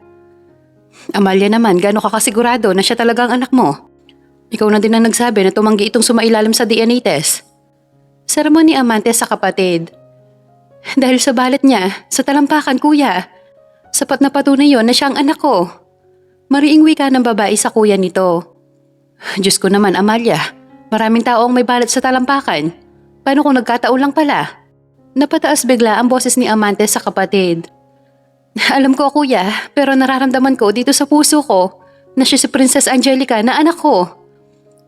Amalia naman, gaano ka kasigurado na siya talaga ang anak mo? Ikaw na din ang nagsabi na tumanggi itong sumailalim sa DNA test. Sermon ni Amante sa kapatid. Dahil sa balat niya, sa talampakan, kuya. Sapat na patunay yon na siya ang anak ko. Mariing wika ng babae sa kuya nito. Diyos ko naman, Amalia. Maraming tao ang may balat sa talampakan. Paano kung nagkataon lang pala? Napataas bigla ang boses ni Amante sa kapatid. Alam ko, kuya, pero nararamdaman ko dito sa puso ko na siya si Princess Angelica na anak ko.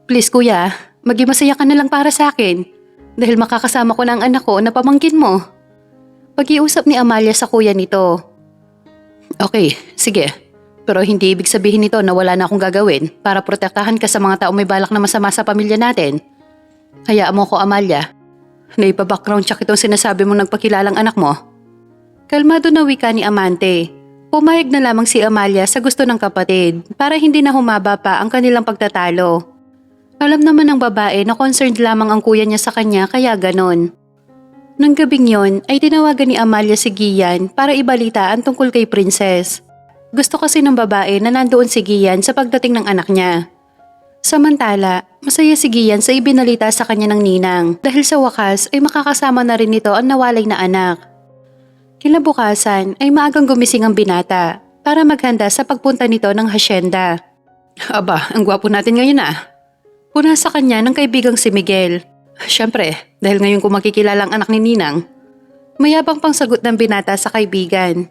Please, kuya, maging masaya ka na lang para sa akin. Dahil makakasama ko na ang anak ko na pamangkin mo. Pag-iusap ni Amalia sa kuya nito. Okay, sige. Pero hindi ibig sabihin nito na wala na akong gagawin para protektahan ka sa mga tao may balak na masama sa pamilya natin. Hayaan mo ko, Amalia. Naipa-background check itong sinasabi mong nagpakilalang anak mo. Kalmado na wika ni Amante. Pumayag na lamang si Amalia sa gusto ng kapatid para hindi na humaba pa ang kanilang pagtatalo. Alam naman ng babae na concerned lamang ang kuya niya sa kanya kaya ganon. Nang gabing yon ay tinawagan ni Amalia si Gian para ibalitaan tungkol kay Princess. Gusto kasi ng babae na nandoon si Gian sa pagdating ng anak niya. Samantala, masaya si Gian sa ibinalita sa kanya ng ninang dahil sa wakas ay makakasama na rin nito ang nawalay na anak. Kinabukasan ay maagang gumising ang binata para maghanda sa pagpunta nito ng hasyenda. Aba, ang gwapo natin ngayon Puna sa kanya ng kaibigang si Miguel. Siyempre, dahil ngayon ko makikilala ang anak ni Ninang. Mayabang pang sagot ng binata sa kaibigan.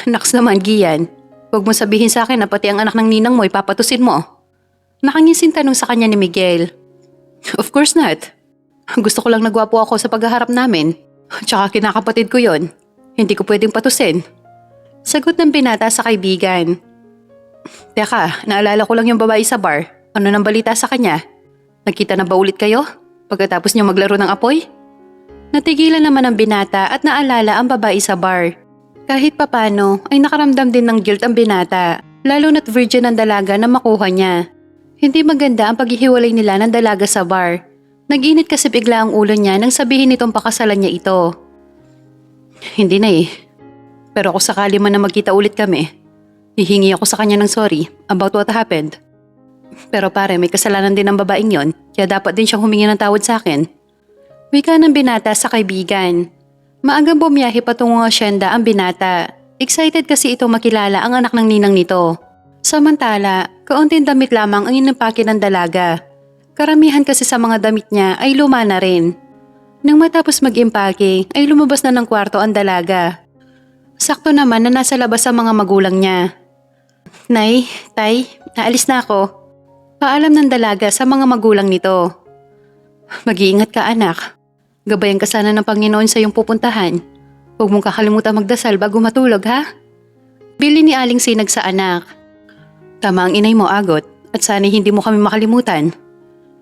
Naks naman, Gian. Huwag mo sabihin sa akin na pati ang anak ng Ninang mo ipapatusin mo. Nakangising tanong sa kanya ni Miguel. Of course not. Gusto ko lang nagwapo ako sa paghaharap namin. Tsaka kinakapatid ko yon. Hindi ko pwedeng patusin. Sagot ng binata sa kaibigan. Teka, naalala ko lang yung babae sa bar. Ano nang balita sa kanya? Nagkita na ba ulit kayo? Pagkatapos niyo maglaro ng apoy? Natigilan naman ang binata at naalala ang babae sa bar. Kahit papano ay nakaramdam din ng guilt ang binata, lalo na't virgin ang dalaga na makuha niya. Hindi maganda ang paghihiwalay nila ng dalaga sa bar. Nag-init kasi bigla ang ulo niya nang sabihin nitong pakasalan niya ito. Hindi na Pero kung sakali man na magkita ulit kami, hihingi ako sa kanya ng sorry about what happened. Pero pare, may kasalanan din ang babaeng yon, kaya dapat din siyang humingi ng tawad sa akin. Wika ng binata sa kaibigan. Maagang bumiyahe patungong asyenda ang binata. Excited kasi ito makilala ang anak ng ninang nito. Samantala, kaunting damit lamang ang inimpake ng dalaga. Karamihan kasi sa mga damit niya ay luma na rin. Nang matapos mag-impake ay lumabas na ng kwarto ang dalaga. Sakto naman na nasa labas ang mga magulang niya. Nay, tay, naalis na ako. Paalam ng dalaga sa mga magulang nito. Mag-iingat ka anak. Gabayan ka sana ng Panginoon sa iyong pupuntahan. Huwag mong kakalimutan magdasal bago matulog ha. Bili ni Aling Sinag sa anak. Tama ang inay mo Agot at sana hindi mo kami makalimutan.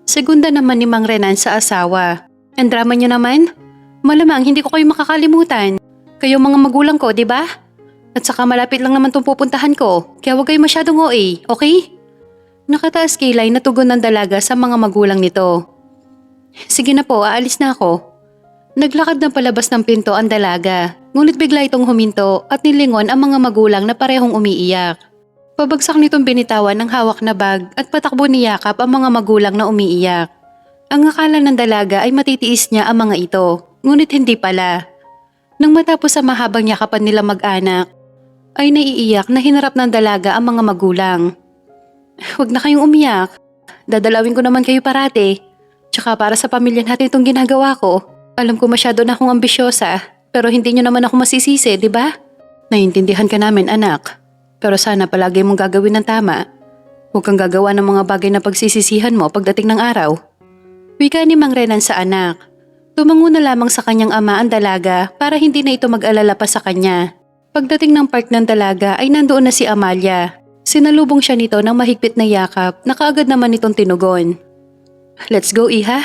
Segunda naman ni Mang Renan sa asawa. Ang drama niyo naman? Malamang hindi ko kayo makakalimutan. Kayo mga magulang ko, di ba? At saka malapit lang naman itong pupuntahan ko. Kaya huwag kayo masyadong OA, okay? Nakataas kilay na tugon ng dalaga sa mga magulang nito. Sige na po, aalis na ako. Naglakad na palabas ng pinto ang dalaga, ngunit bigla itong huminto at nilingon ang mga magulang na parehong umiiyak. Pabagsak nitong binitawan ng hawak na bag at patakbo niyakap ang mga magulang na umiiyak. Ang akala ng dalaga ay matitiis niya ang mga ito, ngunit hindi pala. Nang matapos sa mahabang yakapan nila mag-anak, ay naiiyak na hinarap ng dalaga ang mga magulang. Huwag na kayong umiyak. Dadalawin ko naman kayo parate. Tsaka para sa pamilya natin itong ginagawa ko. Alam ko masyado na akong ambisyosa, pero hindi nyo naman ako masisisi, di ba? Naiintindihan ka namin, anak. Pero sana palagi mong gagawin ng tama. Huwag kang gagawa ng mga bagay na pagsisisihan mo pagdating ng araw. Wika ni Mang Renan sa anak. Tumango na lamang sa kanyang ama ang dalaga para hindi na ito mag-alala pa sa kanya. Pagdating ng park ng dalaga ay nandoon na si Amalia. Sinalubong siya nito ng mahigpit na yakap na kaagad naman itong tinugon. Let's go, iha.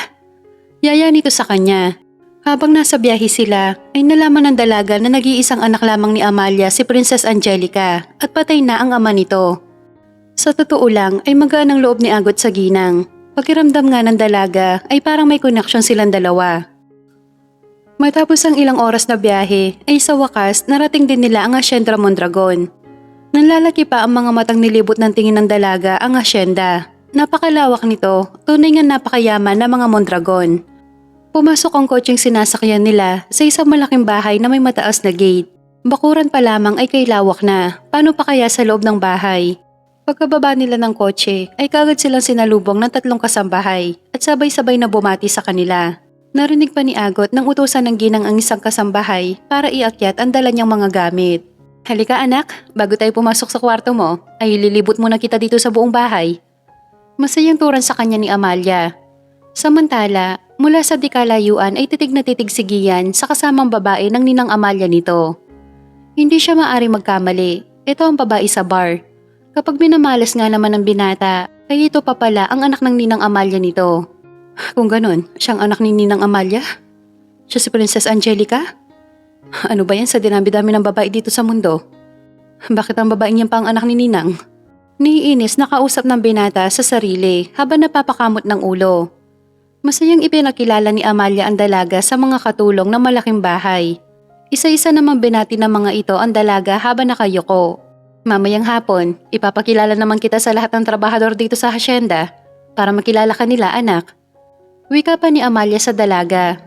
Yaya nito sa kanya. Habang nasa biyahe sila, ay nalaman ng dalaga na nag-iisang anak lamang ni Amalia si Princess Angelica at patay na ang ama nito. Sa totoo lang ay magaan ang loob ni Agot sa ginang. Pakiramdam nga ng dalaga ay parang may connection silang dalawa. Matapos ang ilang oras na biyahe ay sa wakas narating din nila ang Hacienda Mondragon. Nanlalaki pa ang mga matang nilibot ng tingin ng dalaga ang asyenda. Napakalawak nito, tunay nga napakayaman na mga Mondragon. Pumasok ang kotseng sinasakyan nila sa isang malaking bahay na may mataas na gate. Bakuran pa lamang ay kay lawak na, paano pa kaya sa loob ng bahay? Pagkababa nila ng kotse ay kagad silang sinalubong ng 3 kasambahay at sabay-sabay na bumati sa kanila. Narinig pa ni Agot nang utusan ng ginang ang isang kasambahay para iakyat ang dala niyang mga gamit. Halika anak, bago tayo pumasok sa kwarto mo, ay lilibot muna kita dito sa buong bahay. Masayang turan sa kanya ni Amalia. Samantala, mula sa di kalayuan ay titig na titig si Gian sa kasamang babae ng ninang Amalia nito. Hindi siya maari magkamali, ito ang babae sa bar. Kapag minamalas nga naman ng binata, ay ito pa pala ang anak ng ninang Amalia nito. Kung ganun, siyang anak ni Ninang Amalia? Siya si Princess Angelica? Ano ba yan sa dinami-dami ng babae dito sa mundo? Bakit ang babaeng yan pa ang anak ni Ninang? Niinis na kausap ng binata sa sarili habang napapakamot ng ulo. Masayang ipinakilala ni Amalia ang dalaga sa mga katulong ng malaking bahay. Isa-isa namang binati ng mga ito ang dalaga habang nakayuko. Mamayang hapon, ipapakilala naman kita sa lahat ng trabahador dito sa hasyenda para makilala ka nila, anak. Wika pa ni Amalia sa dalaga.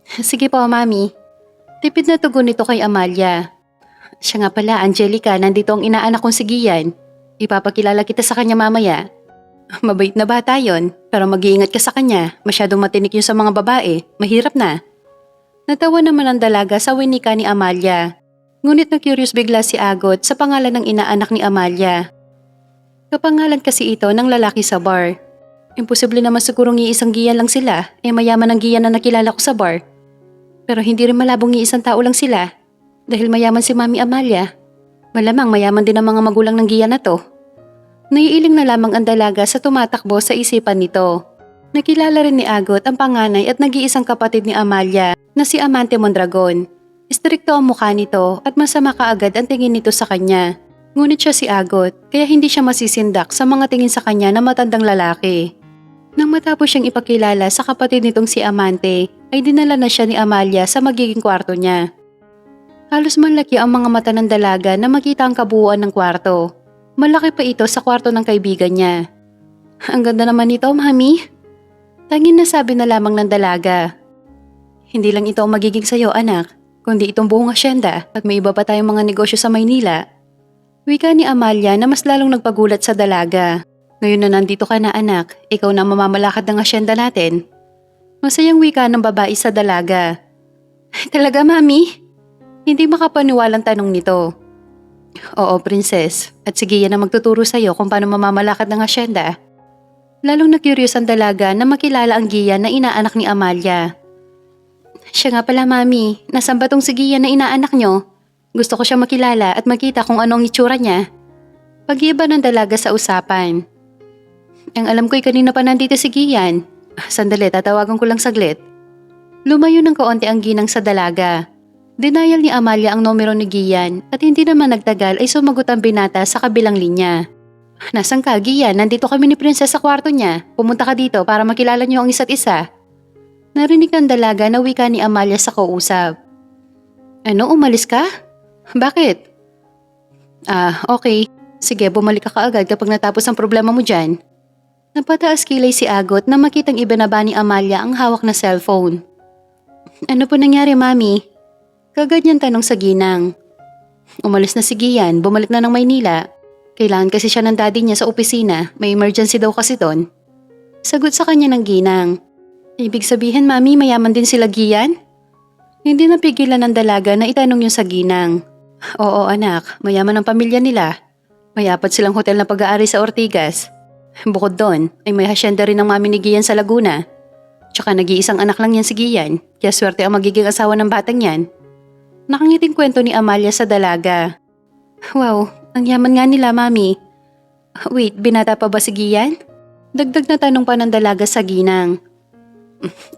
Sige po, mami. Tipid na tugon nito kay Amalia. Siya nga pala, Angelica, nandito ang inaanak kong si Gian. Ipapakilala kita sa kanya mamaya. Mabait na bata yon, pero mag-iingat ka sa kanya. Masyadong matinik yun sa mga babae. Mahirap na. Natawa naman ang dalaga sa winika ni Amalia. Ngunit na-curious bigla si Agot sa pangalan ng inaanak ni Amalia. Kapangalan kasi ito ng lalaki sa bar. Imposible naman sigurong iisang Gian lang sila, mayaman ang Gian na nakilala ko sa bar. Pero hindi rin malabong iisang tao lang sila, dahil mayaman si Mami Amalia. Malamang mayaman din ang mga magulang ng Gian na to. Naiiling na lamang ang dalaga sa tumatakbo sa isipan nito. Nakilala rin ni Agot ang panganay at nag-iisang kapatid ni Amalia na si Amante Mondragon. Istrikto ang mukha nito at masama kaagad ang tingin nito sa kanya. Ngunit siya si Agot, kaya hindi siya masisindak sa mga tingin sa kanya na matandang lalaki. Nang matapos siyang ipakilala sa kapatid nitong si Amante, ay dinala na siya ni Amalia sa magiging kwarto niya. Halos manlaki ang mga mata ng dalaga na makita ang kabuuan ng kwarto. Malaki pa ito sa kwarto ng kaibigan niya. Ang ganda naman nito, mami. Tanging nasabi na lamang ng dalaga. Hindi lang ito ang magiging sayo, anak, kundi itong buong asyenda at may iba pa tayong mga negosyo sa Maynila. Wika ni Amalia na mas lalong nagpagulat sa dalaga. Ngayon na nandito ka na, anak, ikaw na ang mamamalakad ng asyenda natin. Masayang wika ng babae sa dalaga. Talaga, mami? Hindi makapaniwalang tanong nito. Oo, princess. At sige yan na magtuturo sa'yo kung paano mamamalakad ng asyenda. Lalong na-curious ang dalaga na makilala ang Gian na inaanak ni Amalia. Siya nga pala, mami. Nasaan ba tong si Gian na inaanak nyo? Gusto ko siya makilala at makita kung anong itsura niya. Pag-iba ng dalaga sa usapan. Ang alam ko'y kanina pa nandito si Gian. Sandali, tatawagan ko lang saglit. Lumayo ng kaunti ang ginang sa dalaga. Denial ni Amalia ang numero ni Gian at hindi naman nagtagal ay sumagot ang binata sa kabilang linya. Nasaan ka, Gian? Nandito kami ni Princess sa kwarto niya. Pumunta ka dito para makilala niyo ang isa't isa. Narinig ng dalaga na wika ni Amalia sa kausap. Ano, umalis ka? Bakit? Okay. Sige, bumalik ka kaagad kapag natapos ang problema mo dyan. Napataas kilay si Agot na makitang ibinaba ni Amalia ang hawak na cellphone. Ano po nangyari, mami? Kaganyan tanong sa ginang. Umalis na si Gian, bumalik na ng Maynila. Kailangan kasi siya ng daddy niya sa opisina, may emergency daw kasi doon. Sagot sa kanya ng ginang. Ibig sabihin, mami, mayaman din sila Gian? Hindi napigilan ng dalaga na itanong yun sa ginang. Oo, anak, mayaman ang pamilya nila. May 4 silang hotel na pag-aari sa Ortigas. Bukod doon, ay may hasyenda rin ng mami ni Gian sa Laguna. Tsaka nag-iisang anak lang yan si Gian, kaya swerte ang magiging asawa ng batang yan. Nakangiting kwento ni Amalia sa dalaga. Wow, ang yaman nga nila, mami. Wait, binata pa ba si Gian? Dagdag na tanong pa ng dalaga sa ginang.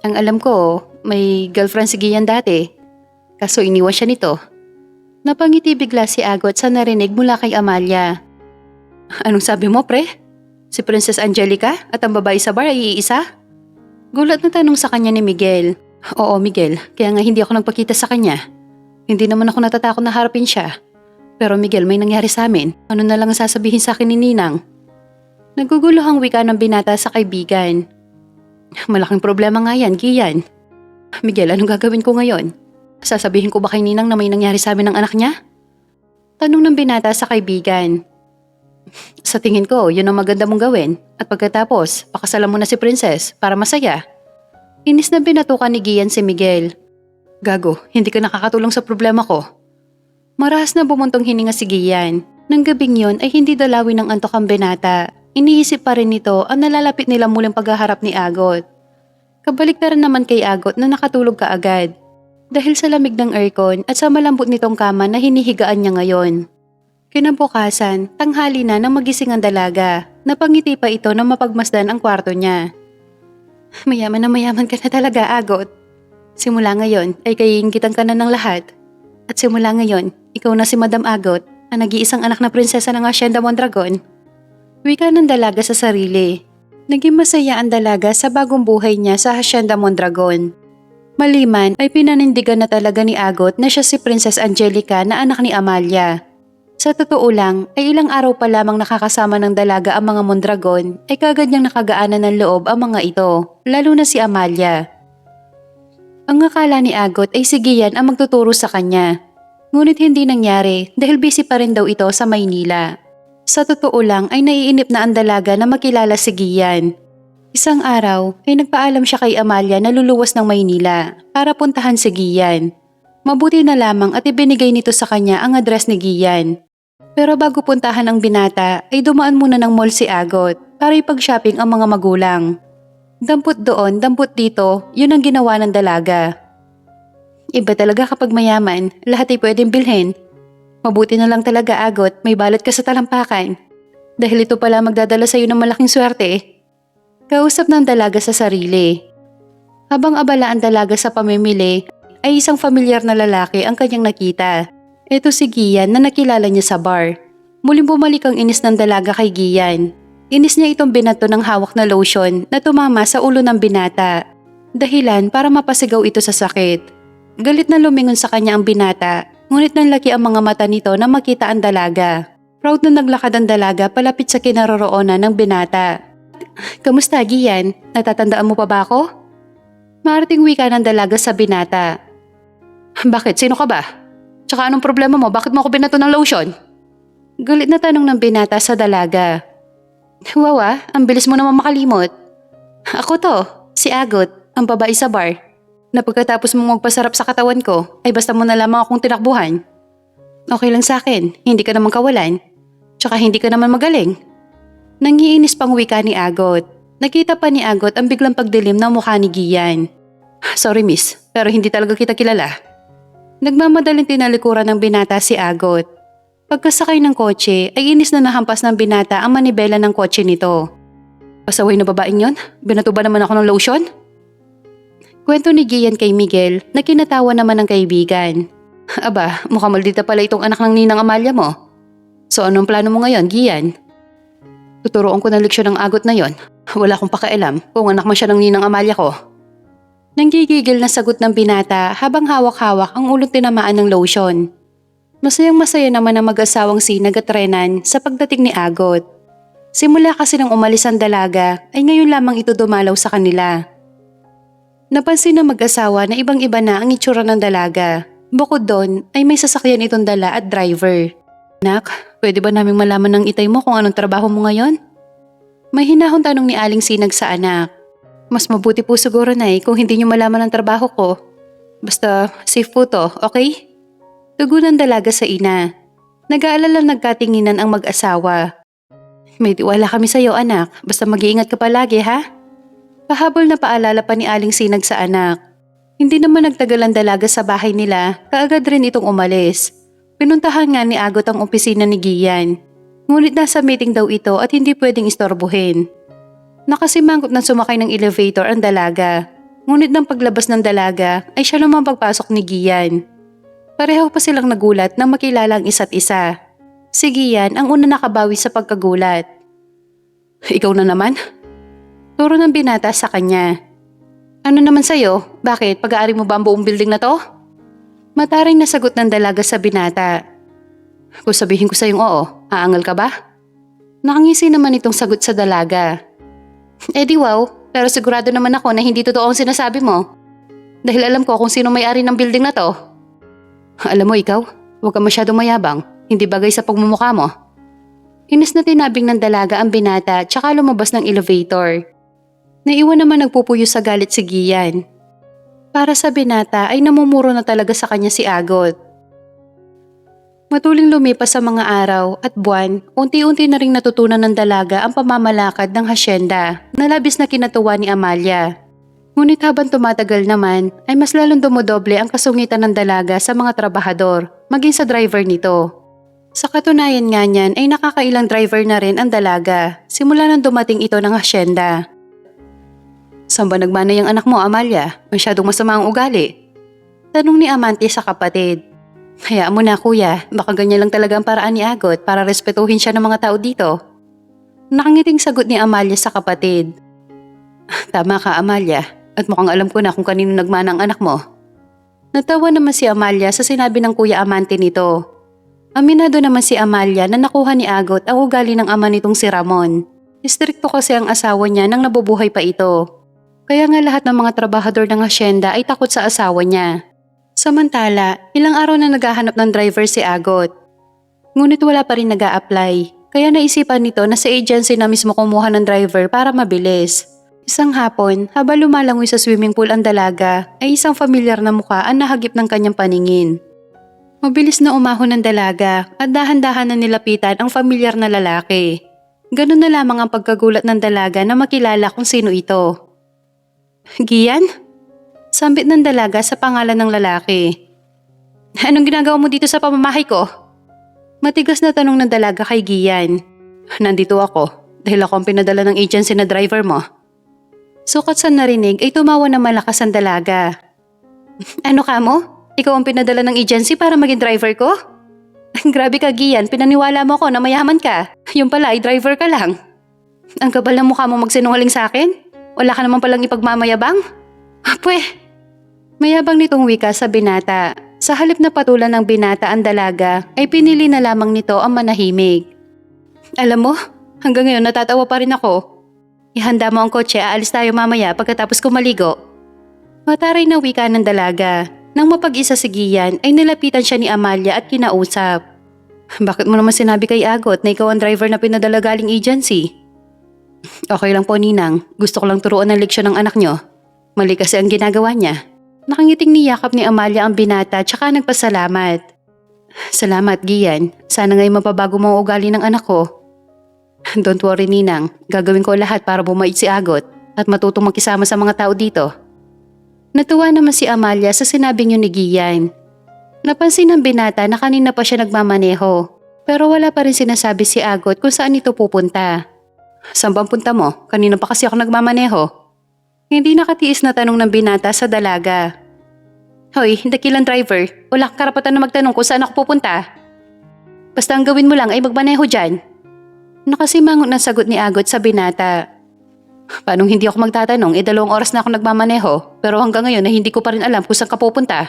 Ang alam ko, may girlfriend si Gian dati. Kaso iniwan siya nito. Napangiti bigla si Agot sa narinig mula kay Amalia. Anong sabi mo, pre? Si Princess Angelica at ang babae sa bar ay iisa? Gulat na tanong sa kanya ni Miguel. Oo, Miguel, kaya nga hindi ako nagpakita sa kanya. Hindi naman ako natatakot na harapin siya. Pero Miguel, may nangyari sa amin. Ano na lang ang sasabihin sa akin ni Ninang? Naguguluhang wika ng binata sa kaibigan. Malaking problema nga yan, Gian. Miguel, anong gagawin ko ngayon? Sasabihin ko ba kay Ninang na may nangyari sa amin ng anak niya? Tanong ng binata sa kaibigan. Sa tingin ko, yun ang maganda mong gawin. At pagkatapos, pakasalan mo na si Princess para masaya. Inis na binatukan ni Gian si Miguel. Gago, hindi ka nakakatulong sa problema ko. Marahas na bumuntong hininga si Gian. Nang gabing yun ay hindi dalawin ng antok ang binata. Iniisip pa rin nito ang nalalapit nila muling paghaharap ni Agot. Kabaliktaran naman kay Agot na nakatulog ka agad. Dahil sa lamig ng aircon at sa malambot nitong kama na hinihigaan niya ngayon. Kinabukasan, tanghali na nang magising ang dalaga. Napangiti pa ito na mapagmasdan ang kwarto niya. Mayaman na mayaman ka na talaga, Agot. Simula ngayon ay kaiinggitan ka na ng lahat. At simula ngayon, ikaw na si Madam Agot, ang nag-iisang anak na prinsesa ng Hacienda Mondragon. Wika ng dalaga sa sarili. Naging masaya ang dalaga sa bagong buhay niya sa Hacienda Mondragon. Maliman ay pinanindigan na talaga ni Agot na siya si Princess Angelica na anak ni Amalia. Sa totoo lang ay ilang araw pa lamang nakakasama ng dalaga ang mga Mondragon ay kagad niyang nakagaanan ng loob ang mga ito, lalo na si Amalia. Ang akala ni Agot ay si Gian ang magtuturo sa kanya. Ngunit hindi nangyari dahil busy pa rin daw ito sa Maynila. Sa totoo lang ay naiinip na ang dalaga na makilala si Gian. Isang araw ay nagpaalam siya kay Amalia na luluwas ng Maynila para puntahan si Gian. Mabuti na lamang at ibinigay nito sa kanya ang address ni Gian. Pero bago puntahan ang binata ay dumaan muna ng mall si Agot para ipag-shopping ang mga magulang. Dampot doon, dampot dito, yun ang ginawa ng dalaga. Iba talaga kapag mayaman, lahat ay pwedeng bilhin. Mabuti na lang talaga Agot, may balot ka sa talampakan. Dahil ito pala magdadala sa iyo ng malaking swerte. Kausap ng dalaga sa sarili. Habang abala ang dalaga sa pamimili, ay isang familiar na lalaki ang kanyang nakita. Ito si Gian na nakilala niya sa bar. Muling bumalik ang inis ng dalaga kay Gian. Inis niya itong binato ng hawak na lotion na tumama sa ulo ng binata. Dahilan para mapasigaw ito sa sakit. Galit na lumingon sa kanya ang binata, ngunit nanlaki ang mga mata nito na makita ang dalaga. Proud na naglakad ang dalaga palapit sa kinaroroonan ng binata. Kamusta Gian? Natatandaan mo pa ba ako? Maarting wika ng dalaga sa binata. Bakit? Sino ka ba? Tsaka anong problema mo? Bakit mo ako binato ng lotion? Galit na tanong ng binata sa dalaga. Wawa, ang bilis mo naman makalimot. Ako to, si Agot, ang babae sa bar. Na pagkatapos mong magpasarap sa katawan ko, ay basta mo na lamang akong tinakbuhan. Okay lang sa akin, hindi ka naman kawalan. Tsaka hindi ka naman magaling. Nangiinis pang wika ni Agot. Nakita pa ni Agot ang biglang pagdilim ng mukha ni Gian. Sorry miss, pero hindi talaga kita kilala. Nagmamadaling tinalikuran ng binata si Agot. Pagkasakay ng kotse ay inis na nahampas ng binata ang manibela ng kotse nito. Pasaway na babaeng yon? Binato ba naman ako ng lotion? Kwento ni Gian kay Miguel na kinatawa naman ng kaibigan. Aba, mukhang maldita pala itong anak ng ninang Amalia mo. So anong plano mo ngayon, Gian? Tuturuan ko ng leksyon ng Agot na yon. Wala akong pakialam kung anak mo siya ng ninang Amalia ko. Nanggigigil na sagot ng binata habang hawak-hawak ang ulong tinamaan ng lotion. Masayang-masaya naman ang mag-asawang Sinag at Renan sa pagdating ni Agot. Simula kasi nang umalis ang dalaga ay ngayon lamang ito dumalaw sa kanila. Napansin ng mag-asawa na ibang-iba na ang itsura ng dalaga. Bukod doon ay may sasakyan itong dala at driver. Nak, pwede ba naming malaman ng itay mo kung anong trabaho mo ngayon? May hinahon tanong ni Aling Sinag sa anak. Mas mabuti po siguro na kung hindi niyo malaman ang trabaho ko. Basta safe po to, okay? Tugon ng dalaga sa ina. Nag-aalala nagkatinginan ang mag-asawa. May tiwala kami sa iyo anak, basta mag-iingat ka palagi ha? Pahabol na paalala pa ni Aling Sinag sa anak. Hindi naman nagtagal ang dalaga sa bahay nila, kaagad rin itong umalis. Pinuntahan nga ni Agot ang opisina ni Gian. Ngunit nasa meeting daw ito at hindi pwedeng istorbohin. Nakasimangot na sumakay ng elevator ang dalaga. Ngunit nang paglabas ng dalaga ay siya naman pagpasok ni Gian. Pareho pa silang nagulat nang makilala ang isa't isa. Si Gian ang una nakabawi sa pagkagulat. Ikaw na naman? Turo ng binata sa kanya. Ano naman sa'yo? Bakit? Pag-aari mo ba ang buong building na to? Mataring nasagot ng dalaga sa binata. Kung sabihin ko sa'yong oo, aangal ka ba? Nakangisi naman itong sagot sa dalaga. Eh di wow, pero sigurado naman ako na hindi totoo ang sinasabi mo. Dahil alam ko kung sino may-ari ng building na to. Alam mo ikaw, huwag ka masyadong mayabang. Hindi bagay sa pagmumukha mo. Inis na tinabing ng dalaga ang binata tsaka lumabas ng elevator. Naiwan naman nagpupuyo sa galit si Gian. Para sa binata ay namumuro na talaga sa kanya si Agot. Matuling lumipas sa mga araw at buwan, unti-unti na ring natutunan ng dalaga ang pamamalakad ng hasyenda na labis na kinatuwa ni Amalia. Ngunit habang tumatagal naman ay mas lalong dumodoble ang kasungitan ng dalaga sa mga trabahador, maging sa driver nito. Sa katunayan nga niyan ay nakakailang driver na rin ang dalaga simula nang dumating ito ng hasyenda. Saan ba nagmana yung anak mo, Amalia? Masyadong masama ang ugali. Tanong ni Amante sa kapatid. Hayaan mo na kuya, baka ganyan lang talaga ang paraan ni Agot para respetuhin siya ng mga tao dito. Nakangiting sagot ni Amalia sa kapatid. Tama ka, Amalia. At mukhang alam ko na kung kanino nagmana ang anak mo. Natawa naman si Amalia sa sinabi ng Kuya Amante nito. Aminado naman si Amalia na nakuha ni Agot ang ugali ng ama nitong si Ramon. Istrikto kasi ang asawa niya nang nabubuhay pa ito. Kaya nga lahat ng mga trabahador ng asyenda ay takot sa asawa niya. Samantala, ilang araw na naghahanap ng driver si Agot. Ngunit wala pa rin nag-a-apply. Kaya naisipan nito na sa agency na mismo kumuha ng driver para mabilis. Isang hapon, habang lumalangoy sa swimming pool ang dalaga, ay isang familiar na mukha ang nahagip ng kanyang paningin. Mabilis na umahon ng dalaga at dahan-dahan na nilapitan ang familiar na lalaki. Ganun na lamang ang pagkagulat ng dalaga na makilala kung sino ito. Gian? Sambit ng dalaga sa pangalan ng lalaki. Anong ginagawa mo dito sa pamamahay ko? Matigas na tanong ng dalaga kay Gian. Nandito ako dahil ako ang pinadala ng agency na driver mo. Sukat sa narinig ay tumawa na malakas ang dalaga. Ano ka mo? Ikaw ang pinadala ng agency para maging driver ko? Grabe ka, Gian, pinaniwala mo ko na mayaman ka. Yung pala ay driver ka lang. Ang kapal ng mukha mo magsinungaling sa akin? Wala ka naman palang ipagmamayabang? Pweh! Mayabang nitong wika sa binata. Sa halip na patulan ng binata ang dalaga, ay pinili na lamang nito ang manahimik. Alam mo, hanggang ngayon natatawa pa rin ako. Ihanda mo ang kotse, aalis tayo mamaya pagkatapos ko maligo. Mataray na wika ng dalaga. Nang mapag-isa si Gian, ay nilapitan siya ni Amalia at kinausap. Bakit mo naman sinabi kay Agot na ikaw ang driver na pinadala galing agency? Okay lang po, Ninang. Gusto ko lang turuan ng leksyon ng anak nyo. Mali kasi ang ginagawa niya. Nakangiting niyakap ni Amalia ang binata tsaka nagpasalamat. Salamat, Gian. Sana nga'y mapabago mo ang ugali ng anak ko. Don't worry, Ninang. Gagawin ko lahat para bumait si Agot at matutong makisama sa mga tao dito. Natuwa naman si Amalia sa sinabing yun ni Gian. Napansin ng binata na kanina pa siya nagmamaneho. Pero wala pa rin sinasabi si Agot kung saan ito pupunta. Saan ba ang punta mo? Kanina pa kasi ako nagmamaneho. Hindi nakatiis na tanong ng binata sa dalaga. Hoy, dakilang driver, wala kang karapatan na magtanong kung saan ako pupunta. Basta ang gawin mo lang ay magmaneho dyan. Nakasimangot na sagot ni Agot sa binata. Paanong hindi ako magtatanong? 2 oras na ako nagmamaneho, pero hanggang ngayon ay hindi ko pa rin alam kung saan ka pupunta.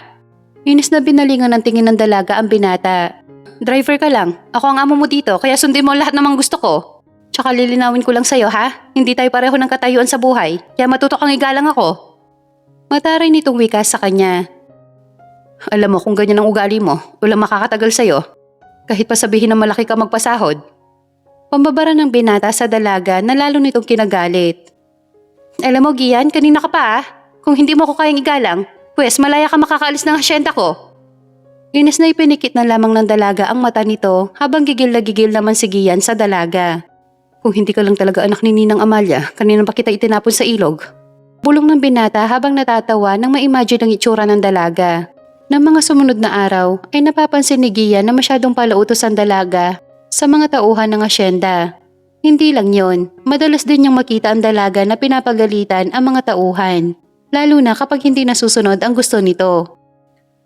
Inis na binalingan ng tingin ng dalaga ang binata. Driver ka lang, ako ang amo mo dito kaya sundin mo lahat ng mga gusto ko. Tsaka lilinawin ko lang sa'yo ha, hindi tayo pareho ng katayuan sa buhay, kaya matuto kang igalang ako. Mataray nitong wika sa kanya. Alam mo kung ganyan ang ugali mo, walang makakatagal sa'yo. Kahit pa sabihin na malaki ka magpasahod. Pambabara ng binata sa dalaga na lalo nitong kinagalit. Alam mo, Gian, kanina ka pa ah. Kung hindi mo ko kayang igalang, pwes malaya ka makakaalis ng asyenda ko. Inis na ipinikit na lamang ng dalaga ang mata nito habang gigil na gigil naman si Gian sa dalaga. Kung hindi ka lang talaga anak ni Ninang Amalia, kanina pa kita itinapon sa ilog. Bulong ng binata habang natatawa nang ma-imagine ang itsura ng dalaga. Nang mga sumunod na araw ay napapansin ni Gian na masyadong palautos ang dalaga sa mga tauhan ng asyenda. Hindi lang yon, madalas din niyang makita ang dalaga na pinapagalitan ang mga tauhan, lalo na kapag hindi nasusunod ang gusto nito.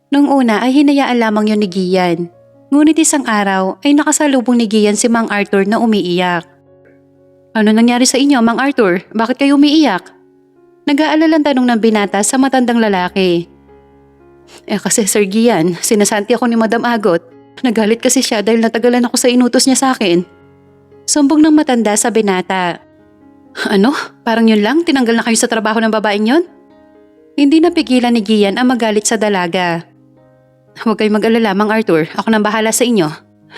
Nung una ay hinayaan lamang yon ni Gian. Ngunit isang araw ay nakasalubong ni Gian si Mang Arthur na umiiyak. Ano nangyari sa inyo, Mang Arthur? Bakit kayo umiiyak? Nag-aalalang tanong ng binata sa matandang lalaki. Kasi Sir Gian, sinasanti ako ni Madam Agot. Nagalit kasi siya dahil natagalan ako sa inutos niya sa akin. Sumbong ng matanda sa binata. Ano? Parang yun lang? Tinanggal na kayo sa trabaho ng babaeng yon? Hindi napigilan ni Gian ang magalit sa dalaga. Huwag kayong mag-alala, Mang Arthur. Ako nang bahala sa inyo.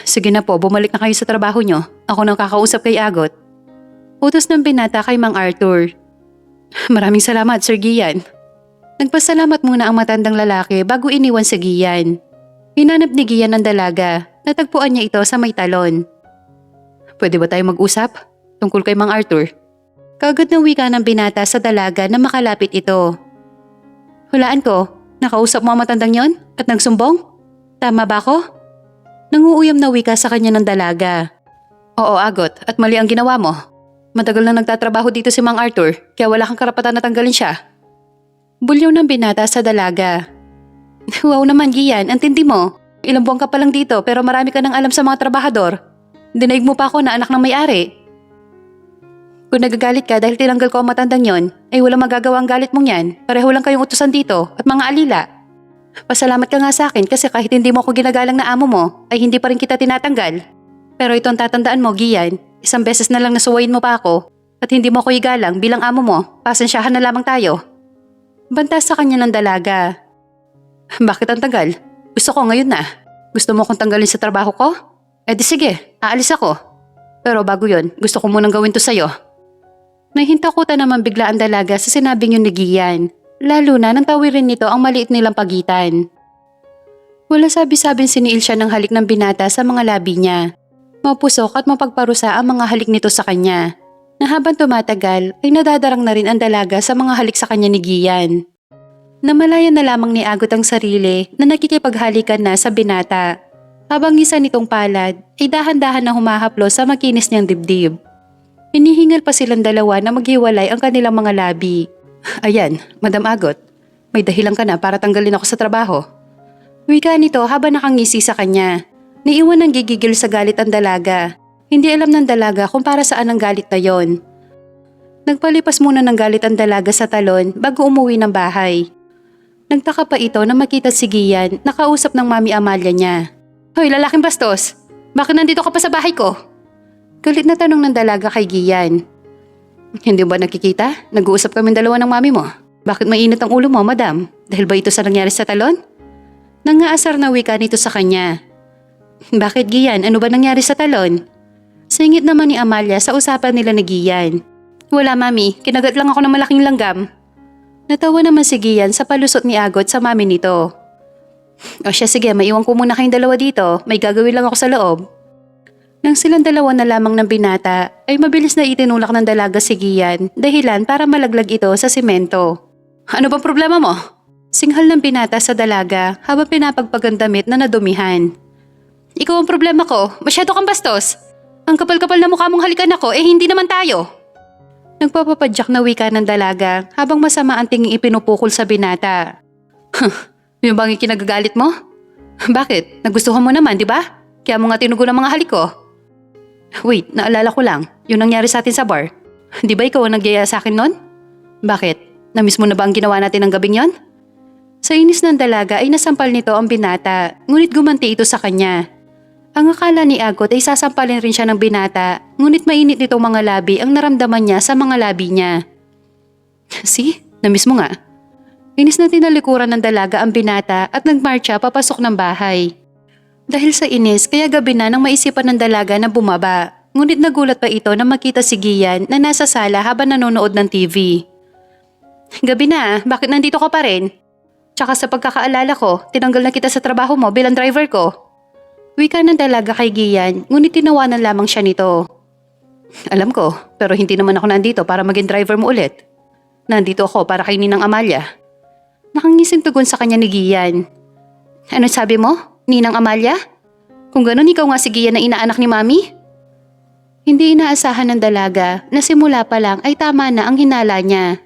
Sige na po, bumalik na kayo sa trabaho nyo. Ako nang kakausap kay Agot. Utos ng binata kay Mang Arthur. Maraming salamat, Sir Gian. Nagpasalamat muna ang matandang lalaki bago iniwan si Gian. Hinanap ni Gian ang dalaga. Natagpuan niya ito sa may talon. Pwede ba tayo mag-usap? Tungkol kay Mang Arthur. Kaagad na wika ng binata sa dalaga na makalapit ito. Hulaan ko, nakausap mo ang matandang yon at nagsumbong? Tama ba ako? Nanguuyam na wika sa kanya ng dalaga. Oo, Agot, at mali ang ginawa mo. Matagal na nagtatrabaho dito si Mang Arthur, kaya wala kang karapatan na tanggalin siya. Bulyaw ng binata sa dalaga. Wow naman, Gian, antindi mo. Ilang buwan ka pa lang dito pero marami ka nang alam sa mga trabahador. Dinaig mo pa ako na anak ng may-ari. Kung nagagalit ka dahil tinanggal ko ang matandang yon, ay walang magagawa ang galit mong yan. Pareho lang kayong utusan dito at mga alila. Pasalamat ka nga sa akin kasi kahit hindi mo ako ginagalang na amo mo, ay hindi pa rin kita tinatanggal. Pero ito ang tatandaan mo, Gian. Isang beses na lang nasuwayin mo pa ako at hindi mo ako igalang bilang amo mo. Pasensyahan na lamang tayo. Banta sa kanya ng dalaga. Bakit ang tagal? Gusto ko ngayon na. Gusto mo kong tanggalin sa trabaho ko? Eh di sige, aalis ako. Pero bago yon, gusto ko munang gawin to sa'yo. Nahintakutan naman bigla ang dalaga sa sinabing yun ni Gian. Lalo na nang tawirin nito ang maliit nilang pagitan. Wala sabi-sabing siniil siya ng halik ng binata sa mga labi niya. Mapusok at mapagparusa ang mga halik nito sa kanya. Na habang tumatagal ay nadadarang na rin ang dalaga sa mga halik sa kanya ni Gian. Namalayan na lamang ni Agot ang sarili na nakikipaghalikan na sa binata. Habang isa nitong palad ay dahan-dahan na humahaplo sa makinis niyang dibdib. Hinihingal pa silang dalawa na maghiwalay ang kanilang mga labi. Ayan, Madam Agot, may dahilan ka na para tanggalin ako sa trabaho. Wika nito habang nakangisi sa kanya. Niiwan ng gigigil sa galit ang dalaga. Hindi alam ng dalaga kung para saan ang galit na yon. Nagpalipas muna ng galit ang dalaga sa talon bago umuwi ng bahay. Nagtaka pa ito na makita si Gian na kausap ng Mami Amalia niya. Hoy, lalaking bastos! Bakit nandito ka pa sa bahay ko? Galit na tanong ng dalaga kay Gian. Hindi ba nakikita? Nag-uusap kaming dalawa ng mami mo. Bakit mainit ang ulo mo, madam? Dahil ba ito sa nangyari sa talon? Nangaasar na wika nito sa kanya. Bakit, Gian? Ano ba nangyari sa talon? Singit naman ni Amalia sa usapan nila ni Gian. Wala, mami. Kinagat lang ako ng malaking langgam. Natawa naman si Gian sa palusot ni Agot sa mami nito. O siya, sige, maiwan ko muna kayong dalawa dito. May gagawin lang ako sa loob. Nang silang dalawa na lamang ng binata, ay mabilis na itinulak ng dalaga si Gian dahilan para malaglag ito sa simento. Ano bang problema mo? Singhal ng binata sa dalaga habang pinapagpagandamit na nadumihan. Ikaw ang problema ko, masyado kang bastos. Ang kapal-kapal na mukha mong halikan ako hindi naman tayo. Nagpapapadyak na wika ng dalaga habang masama ang tinging ipinupukol sa binata. Yung bang ikinagagalit mo? Bakit? Nagustuhan mo naman, di ba? Kaya mo nga tinugon ang mga halik ko. Wait, naalala ko lang. Yung nangyari sa atin sa bar. Di ba ikaw ang nagyaya sa akin nun? Bakit? Namiss mo na ba ang ginawa natin ng gabing yon? Sa inis ng dalaga ay nasampal nito ang binata, ngunit gumanti ito sa kanya. Ang akala ni Agot ay sasampalin rin siya ng binata, ngunit mainit nitong mga labi ang naramdaman niya sa mga labi niya. See? Namiss mo nga. Inis na tinalikuran ng dalaga ang binata at nagmarcha papasok ng bahay. Dahil sa inis, kaya gabi na nang maisipan ng dalaga na bumaba. Ngunit nagulat pa ito na makita si Gian na nasa sala habang nanonood ng TV. Gabi na, bakit nandito ka pa rin? Tsaka sa pagkakaalala ko, tinanggal na kita sa trabaho mo bilang driver ko. Wika ng dalaga kay Gian, ngunit tinawanan lamang siya nito. Alam ko, pero hindi naman ako nandito para maging driver mo ulit. Nandito ako para kay Ninang Amalia. Nakangising tugon sa kanya ni Gian. Ano sabi mo? Ninang Amalia? Kung ganun, ikaw nga si Gian na inaanak ni Mami? Hindi inaasahan ng dalaga na simula pa lang ay tama na ang hinala niya.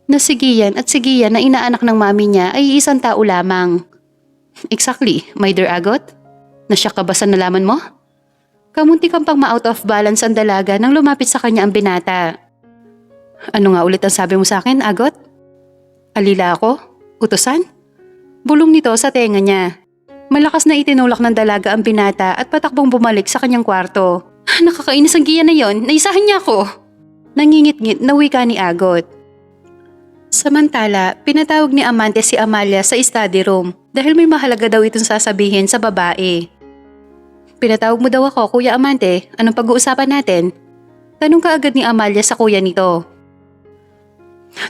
Na si Gian at si Gian na inaanak ng Mami niya ay isang tao lamang. Exactly, my dear Agot. Nasyak ka ba sa nalaman mo? Kamunti kang pang ma-out of balance ang dalaga nang lumapit sa kanya ang binata. Ano nga ulit ang sabi mo sa akin, Agot? Alila ako? Utusan? Bulong nito sa tenga niya. Malakas na itinulak ng dalaga ang binata at patakbong bumalik sa kanyang kwarto. Nakakainis ang Gian na yon, naisahan niya ako. Nangingit-ngit na wika ni Agot. Samantala, pinatawag ni Amante si Amalia sa study room dahil may mahalaga daw itong sasabihin sa babae. Pinatawag mo daw ako, Kuya Amante. Anong pag-uusapan natin? Tanong kaagad ni Amalia sa kuya nito.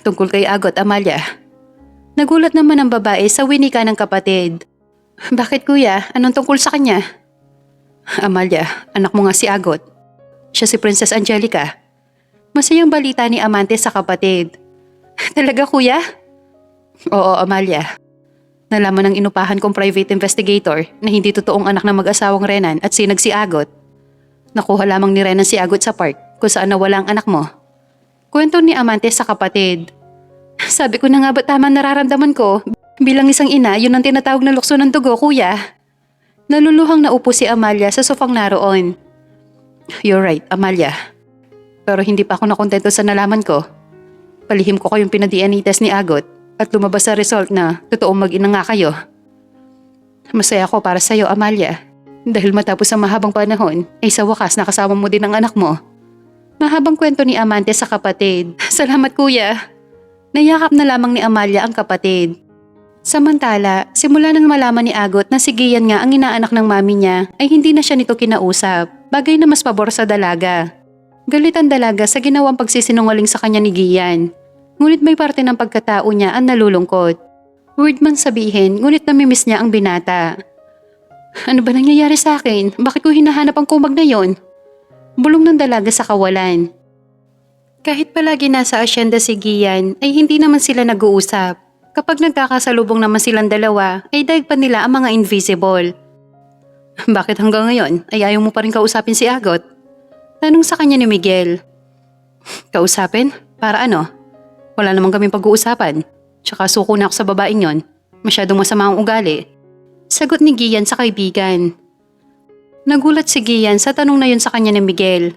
Tungkol kay Agot, Amalia. Nagulat naman ang babae sa winika ng kapatid. Bakit kuya? Anong tungkol sa kanya? Amalia, anak mo nga si Agot. Siya si Princess Angelica. Masayang balita ni Amante sa kapatid. Talaga kuya? Oo, Amalia. Nalaman ng inupahan kong private investigator na hindi totoong anak ng mag-asawang Renan at Sinag si Agot. Nakuha lamang ni Renan si Agot sa park kung saan nawala ang anak mo. Kwento ni Amante sa kapatid. Sabi ko na nga ba tama nararamdaman ko? Bilang isang ina, yun ang tinatawag na lukso ng dugo, kuya. Naluluhang naupo si Amalia sa sofang naroon. You're right, Amalia. Pero hindi pa ako nakontento sa nalaman ko. Palihim ko kayong pinag-DNA test ni Agot at lumabas sa result na totoong mag-ina nga kayo. Masaya ako para sa'yo, Amalia. Dahil matapos ang mahabang panahon, ay sa wakas nakasama mo din ang anak mo. Mahabang kwento ni Amante sa kapatid. Salamat kuya. Nayakap na lamang ni Amalia ang kapatid. Samantala, simula nang malaman ni Agot na si Gian nga ang inaanak ng mami niya, ay hindi na siya nito kinausap. Bagay na mas pabor sa dalaga. Galit ang dalaga sa ginawang pagsisinungaling sa kanya ni Gian. Ngunit may parte ng pagkatao niya ang nalulungkot. Weird man sabihin, ngunit namimiss niya ang binata. Ano ba nangyayari sa akin? Bakit ko hinahanap ang kumag na yon? Bulong ng dalaga sa kawalan. Kahit palagi nasa asyenda si Gian, ay hindi naman sila nag-uusap. Kapag nagkakasalubong naman silang dalawa, ay daig pa nila ang mga invisible. Bakit hanggang ngayon ay ayaw mo pa rin kausapin si Agot? Tanong sa kanya ni Miguel. Kausapin? Para ano? Wala namang kaming pag-uusapan. Tsaka suko na ako sa babaeng yon. Masyadong masama ang ugali. Sagot ni Gian sa kaibigan. Nagulat si Gian sa tanong na yun sa kanya ni Miguel.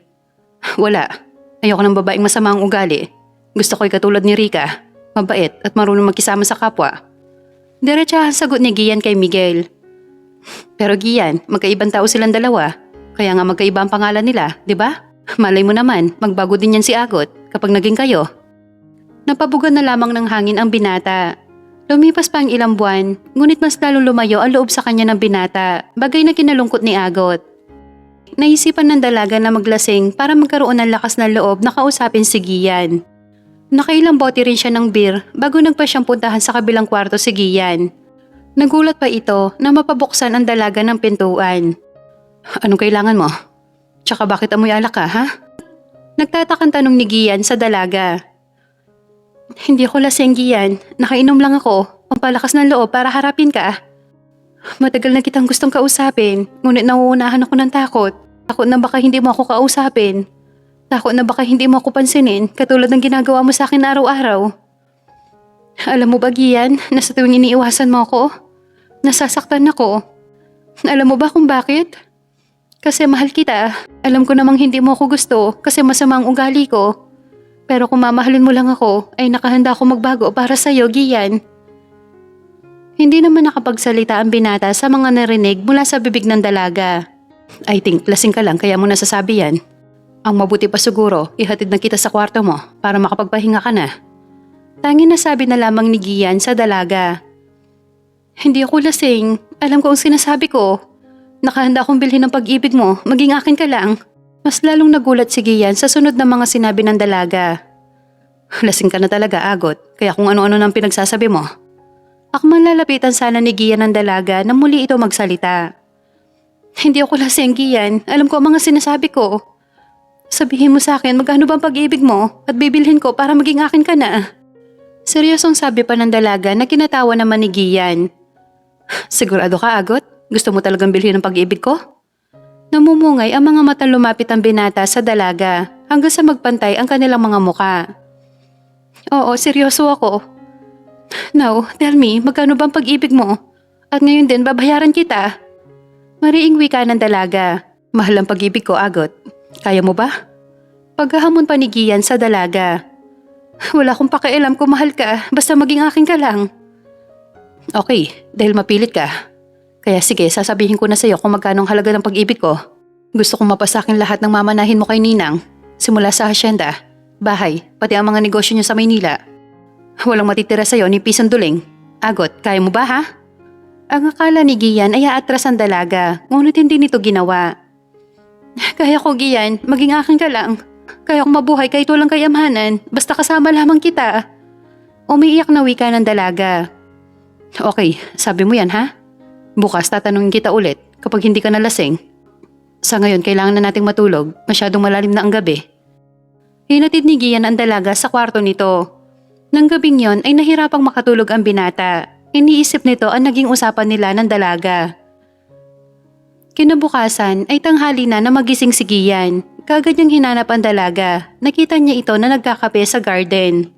Wala. Ayoko ng babaeng masama ang ugali. Gusto ko'y katulad ni Rica. Mabait at marunong magkisama sa kapwa. Diretsahan sagot ni Gian kay Miguel. Pero Gian, magkaibang tao silang dalawa. Kaya nga magkaiba ang pangalan nila, di ba? Malay mo naman, magbago din yan si Agot kapag naging kayo. Napabugan na lamang ng hangin ang binata. Lumipas pa ang ilang buwan, ngunit mas lalong lumayo ang loob sa kanya ng binata, bagay na kinalungkot ni Agot. Naisipan ng dalaga na maglasing para magkaroon ng lakas ng loob na kausapin si Gian. Nakailang bote rin siya ng beer bago nagpa siyang puntahan sa kabilang kwarto si Gian. Nagulat pa ito na mapabuksan ang dalaga ng pintuan. Anong kailangan mo? Tsaka bakit amoy alak ka, ha? Nagtatakang tanong ni Gian sa dalaga. Hindi ako lasing, Gian. Nakainom lang ako. Pampalakas ng loob para harapin ka. Matagal na kitang gustong kausapin, ngunit nauunahan ako ng takot. Takot na baka hindi mo ako kausapin. Takot na baka hindi mo ako pansinin katulad ng ginagawa mo sa akin araw-araw. Alam mo ba, Gian, na sa tuwing iniiwasan mo ako, nasasaktan ako. Alam mo ba kung bakit? Kasi mahal kita. Alam ko namang hindi mo ako gusto kasi masama ang ugali ko. Pero kung mamahalin mo lang ako, ay nakahanda ako magbago para sa'yo, Gian. Hindi naman nakapagsalita ang binata sa mga narinig mula sa bibig ng dalaga. I think lasing ka lang kaya mo nasasabi yan. Ang mabuti pa siguro, ihatid na kita sa kwarto mo para makapagpahinga ka na. Tanging nasabi na lamang ni Gian sa dalaga. Hindi ako lasing. Alam ko ang sinasabi ko. Nakahanda akong bilhin ng pag-ibig mo, maging akin ka lang. Mas lalong nagulat si Gian sa sunod na mga sinabi ng dalaga. Lasing ka na talaga, Agot, kaya kung ano-ano nang pinagsasabi mo. Akmang lalapitan sana ni Gian ng dalaga na muli ito magsalita. Hindi ako lasing, Gian. Alam ko ang mga sinasabi ko. Sabihin mo sa akin magkano bang pag-ibig mo at bibilhin ko para maging akin ka na. Seryosong sabi pa ng dalaga na kinatawa naman ni Gian. Sigurado ka, Agot? Gusto mo talagang bilhin ang pag-ibig ko? Namumungay ang mga mata lumapit ang binata sa dalaga hanggang sa magpantay ang kanilang mga muka. Oo, seryoso ako. Now, tell me, magkano bang pag-ibig mo? At ngayon din babayaran kita. Mariing wika ng dalaga. Mahal ang pag-ibig ko, Agot. Kaya mo ba? Paghahamon pa ni Gian sa dalaga. Wala akong pakialam kung mahal ka, basta maging akin ka lang. Okay, dahil mapilit ka. Kaya sige, sasabihin ko na sa'yo kung magkano ang halaga ng pag-ibig ko. Gusto kong mapasakin lahat ng mamanahin mo kay Ninang. Simula sa hasyenda, bahay, pati ang mga negosyo niyo sa Maynila. Walang matitira sa'yo ni pisong duling. Agot, kaya mo ba ha? Ang akala ni Gian ay aatras ang dalaga, ngunit hindi nito ginawa. Kaya ko, Gian, maging akin ka lang. Kaya kong mabuhay kahit walang kayamanan, basta kasama lamang kita. Umiiyak na wika ng dalaga. Okay, sabi mo yan ha? Bukas tatanungin kita ulit kapag hindi ka nalasing. Sa ngayon, kailangan na nating matulog. Masyadong malalim na ang gabi. Hinatid ni Gian ang dalaga sa kwarto nito. Nang gabing yon ay nahirapang makatulog ang binata. Iniisip nito ang naging usapan nila ng dalaga. Kinabukasan ay tanghali na magising si Gian. Kagad niyang hinanap ang dalaga. Nakita niya ito na nagkakape sa garden.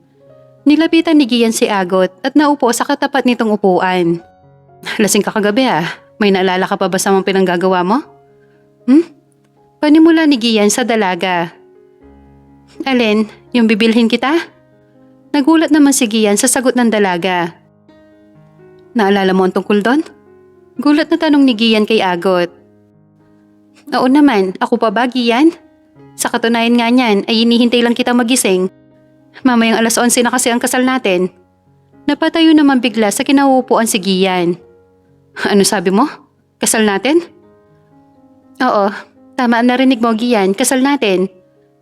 Nilapitan ni Gian si Agot at naupo sa katapat nitong upuan. Lasing ka kagabi ha? May naalala ka pa ba sa mga pinanggagawa mo? Panimula ni Gian sa dalaga. Alin, yung bibilhin kita? Nagulat naman si Gian sa sagot ng dalaga. Naalala mo ang tungkol doon? Gulat na tanong ni Gian kay Agot. Oo naman, ako pa ba, Gian? Sa katunayan nga niyan ay hinihintay lang kita magising. Mamayang 11:00 na kasi ang kasal natin. Napatayo naman bigla sa kinauupuan si Gian. Ano sabi mo? Kasal natin? Oo, tama ang narinig mo, Gian, kasal natin.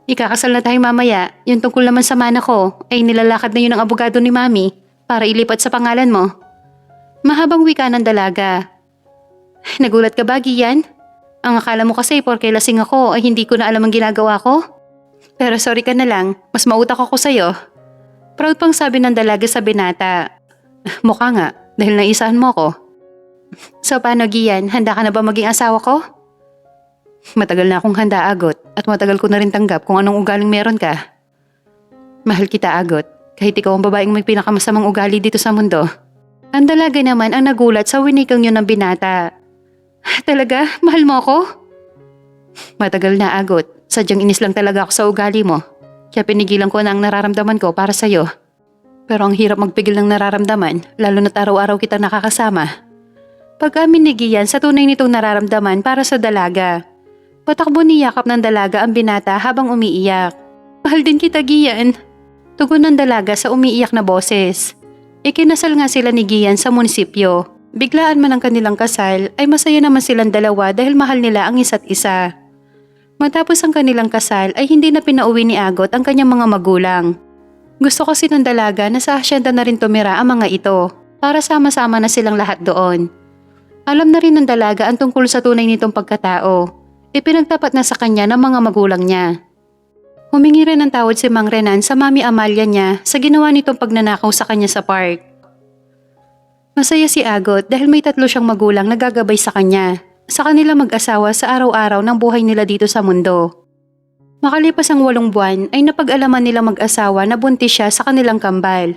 Ikakasal na tayo mamaya, yung tungkol naman sa mana ko ay nilalakad na yun ng abogado ni Mami para ilipat sa pangalan mo. Mahabang wika ng dalaga. Nagulat ka ba, Gian? Ang akala mo kasi porke lasing ako ay hindi ko na alam ang ginagawa ko? Pero sorry ka na lang, mas mautak ako sa'yo. Proud pang sabi ng dalaga sa binata. Mukha nga, dahil naisahan mo ako. So paano, Gian, handa ka na ba maging asawa ko? Matagal na akong handa, Agot, at matagal ko na rin tanggap kung anong ugaling meron ka. Mahal kita, Agot, kahit ikaw ang babaeng may pinakamasamang ugali dito sa mundo. Ang dalaga naman ang nagulat sa winikang yun ng binata. Talaga? Mahal mo ako? Matagal na, Agot. Sadyang inis lang talaga ako sa ugali mo. Kaya pinigilan ko na ang nararamdaman ko para sa'yo. Pero ang hirap magpigil ng nararamdaman, lalo na't araw-araw kita nakakasama. Pag-amin ni Gian sa tunay nitong nararamdaman para sa dalaga. Patakbo niyakap ng dalaga ang binata habang umiiyak. Mahal din kita, Gian. Tugon ng dalaga sa umiiyak na boses. Ikinasal nga sila ni Gian sa munisipyo. Biglaan man ang kanilang kasal ay masaya naman silang dalawa dahil mahal nila ang isa't isa. Matapos ang kanilang kasal ay hindi na pinauwi ni Agot ang kanyang mga magulang. Gusto kasi ng dalaga na sa asyenda na rin tumira ang mga ito para sama-sama na silang lahat doon. Alam na rin ng dalaga ang tungkol sa tunay nitong pagkatao. Ipinagtapat na sa kanya ng mga magulang niya. Humingi rin ng tawad si Mang Renan sa Mami Amalia niya sa ginawa nitong pagnanakaw sa kanya sa park. Masaya si Agot dahil may 3 siyang magulang na gagabay sa kanya, sa kanila mag-asawa sa araw-araw ng buhay nila dito sa mundo. Makalipas ang 8 buwan ay napag-alaman nila mag-asawa na buntis siya sa kanilang kambal.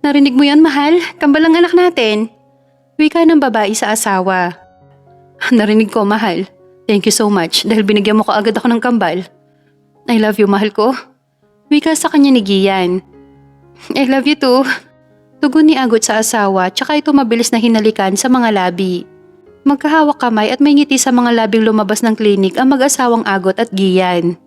Narinig mo yan, mahal? Kambal ang anak natin. Wika ng babae sa asawa. Narinig ko, mahal. Thank you so much dahil binigyan mo ko agad ako ng kambal. I love you, mahal ko. Wika sa kanya ni Gian. I love you too. Tugon ni Agot sa asawa tsaka ito mabilis na hinalikan sa mga labi. Magkahawak kamay at may ngiti sa mga labing lumabas ng klinik ang mag-asawang Agot at Gian.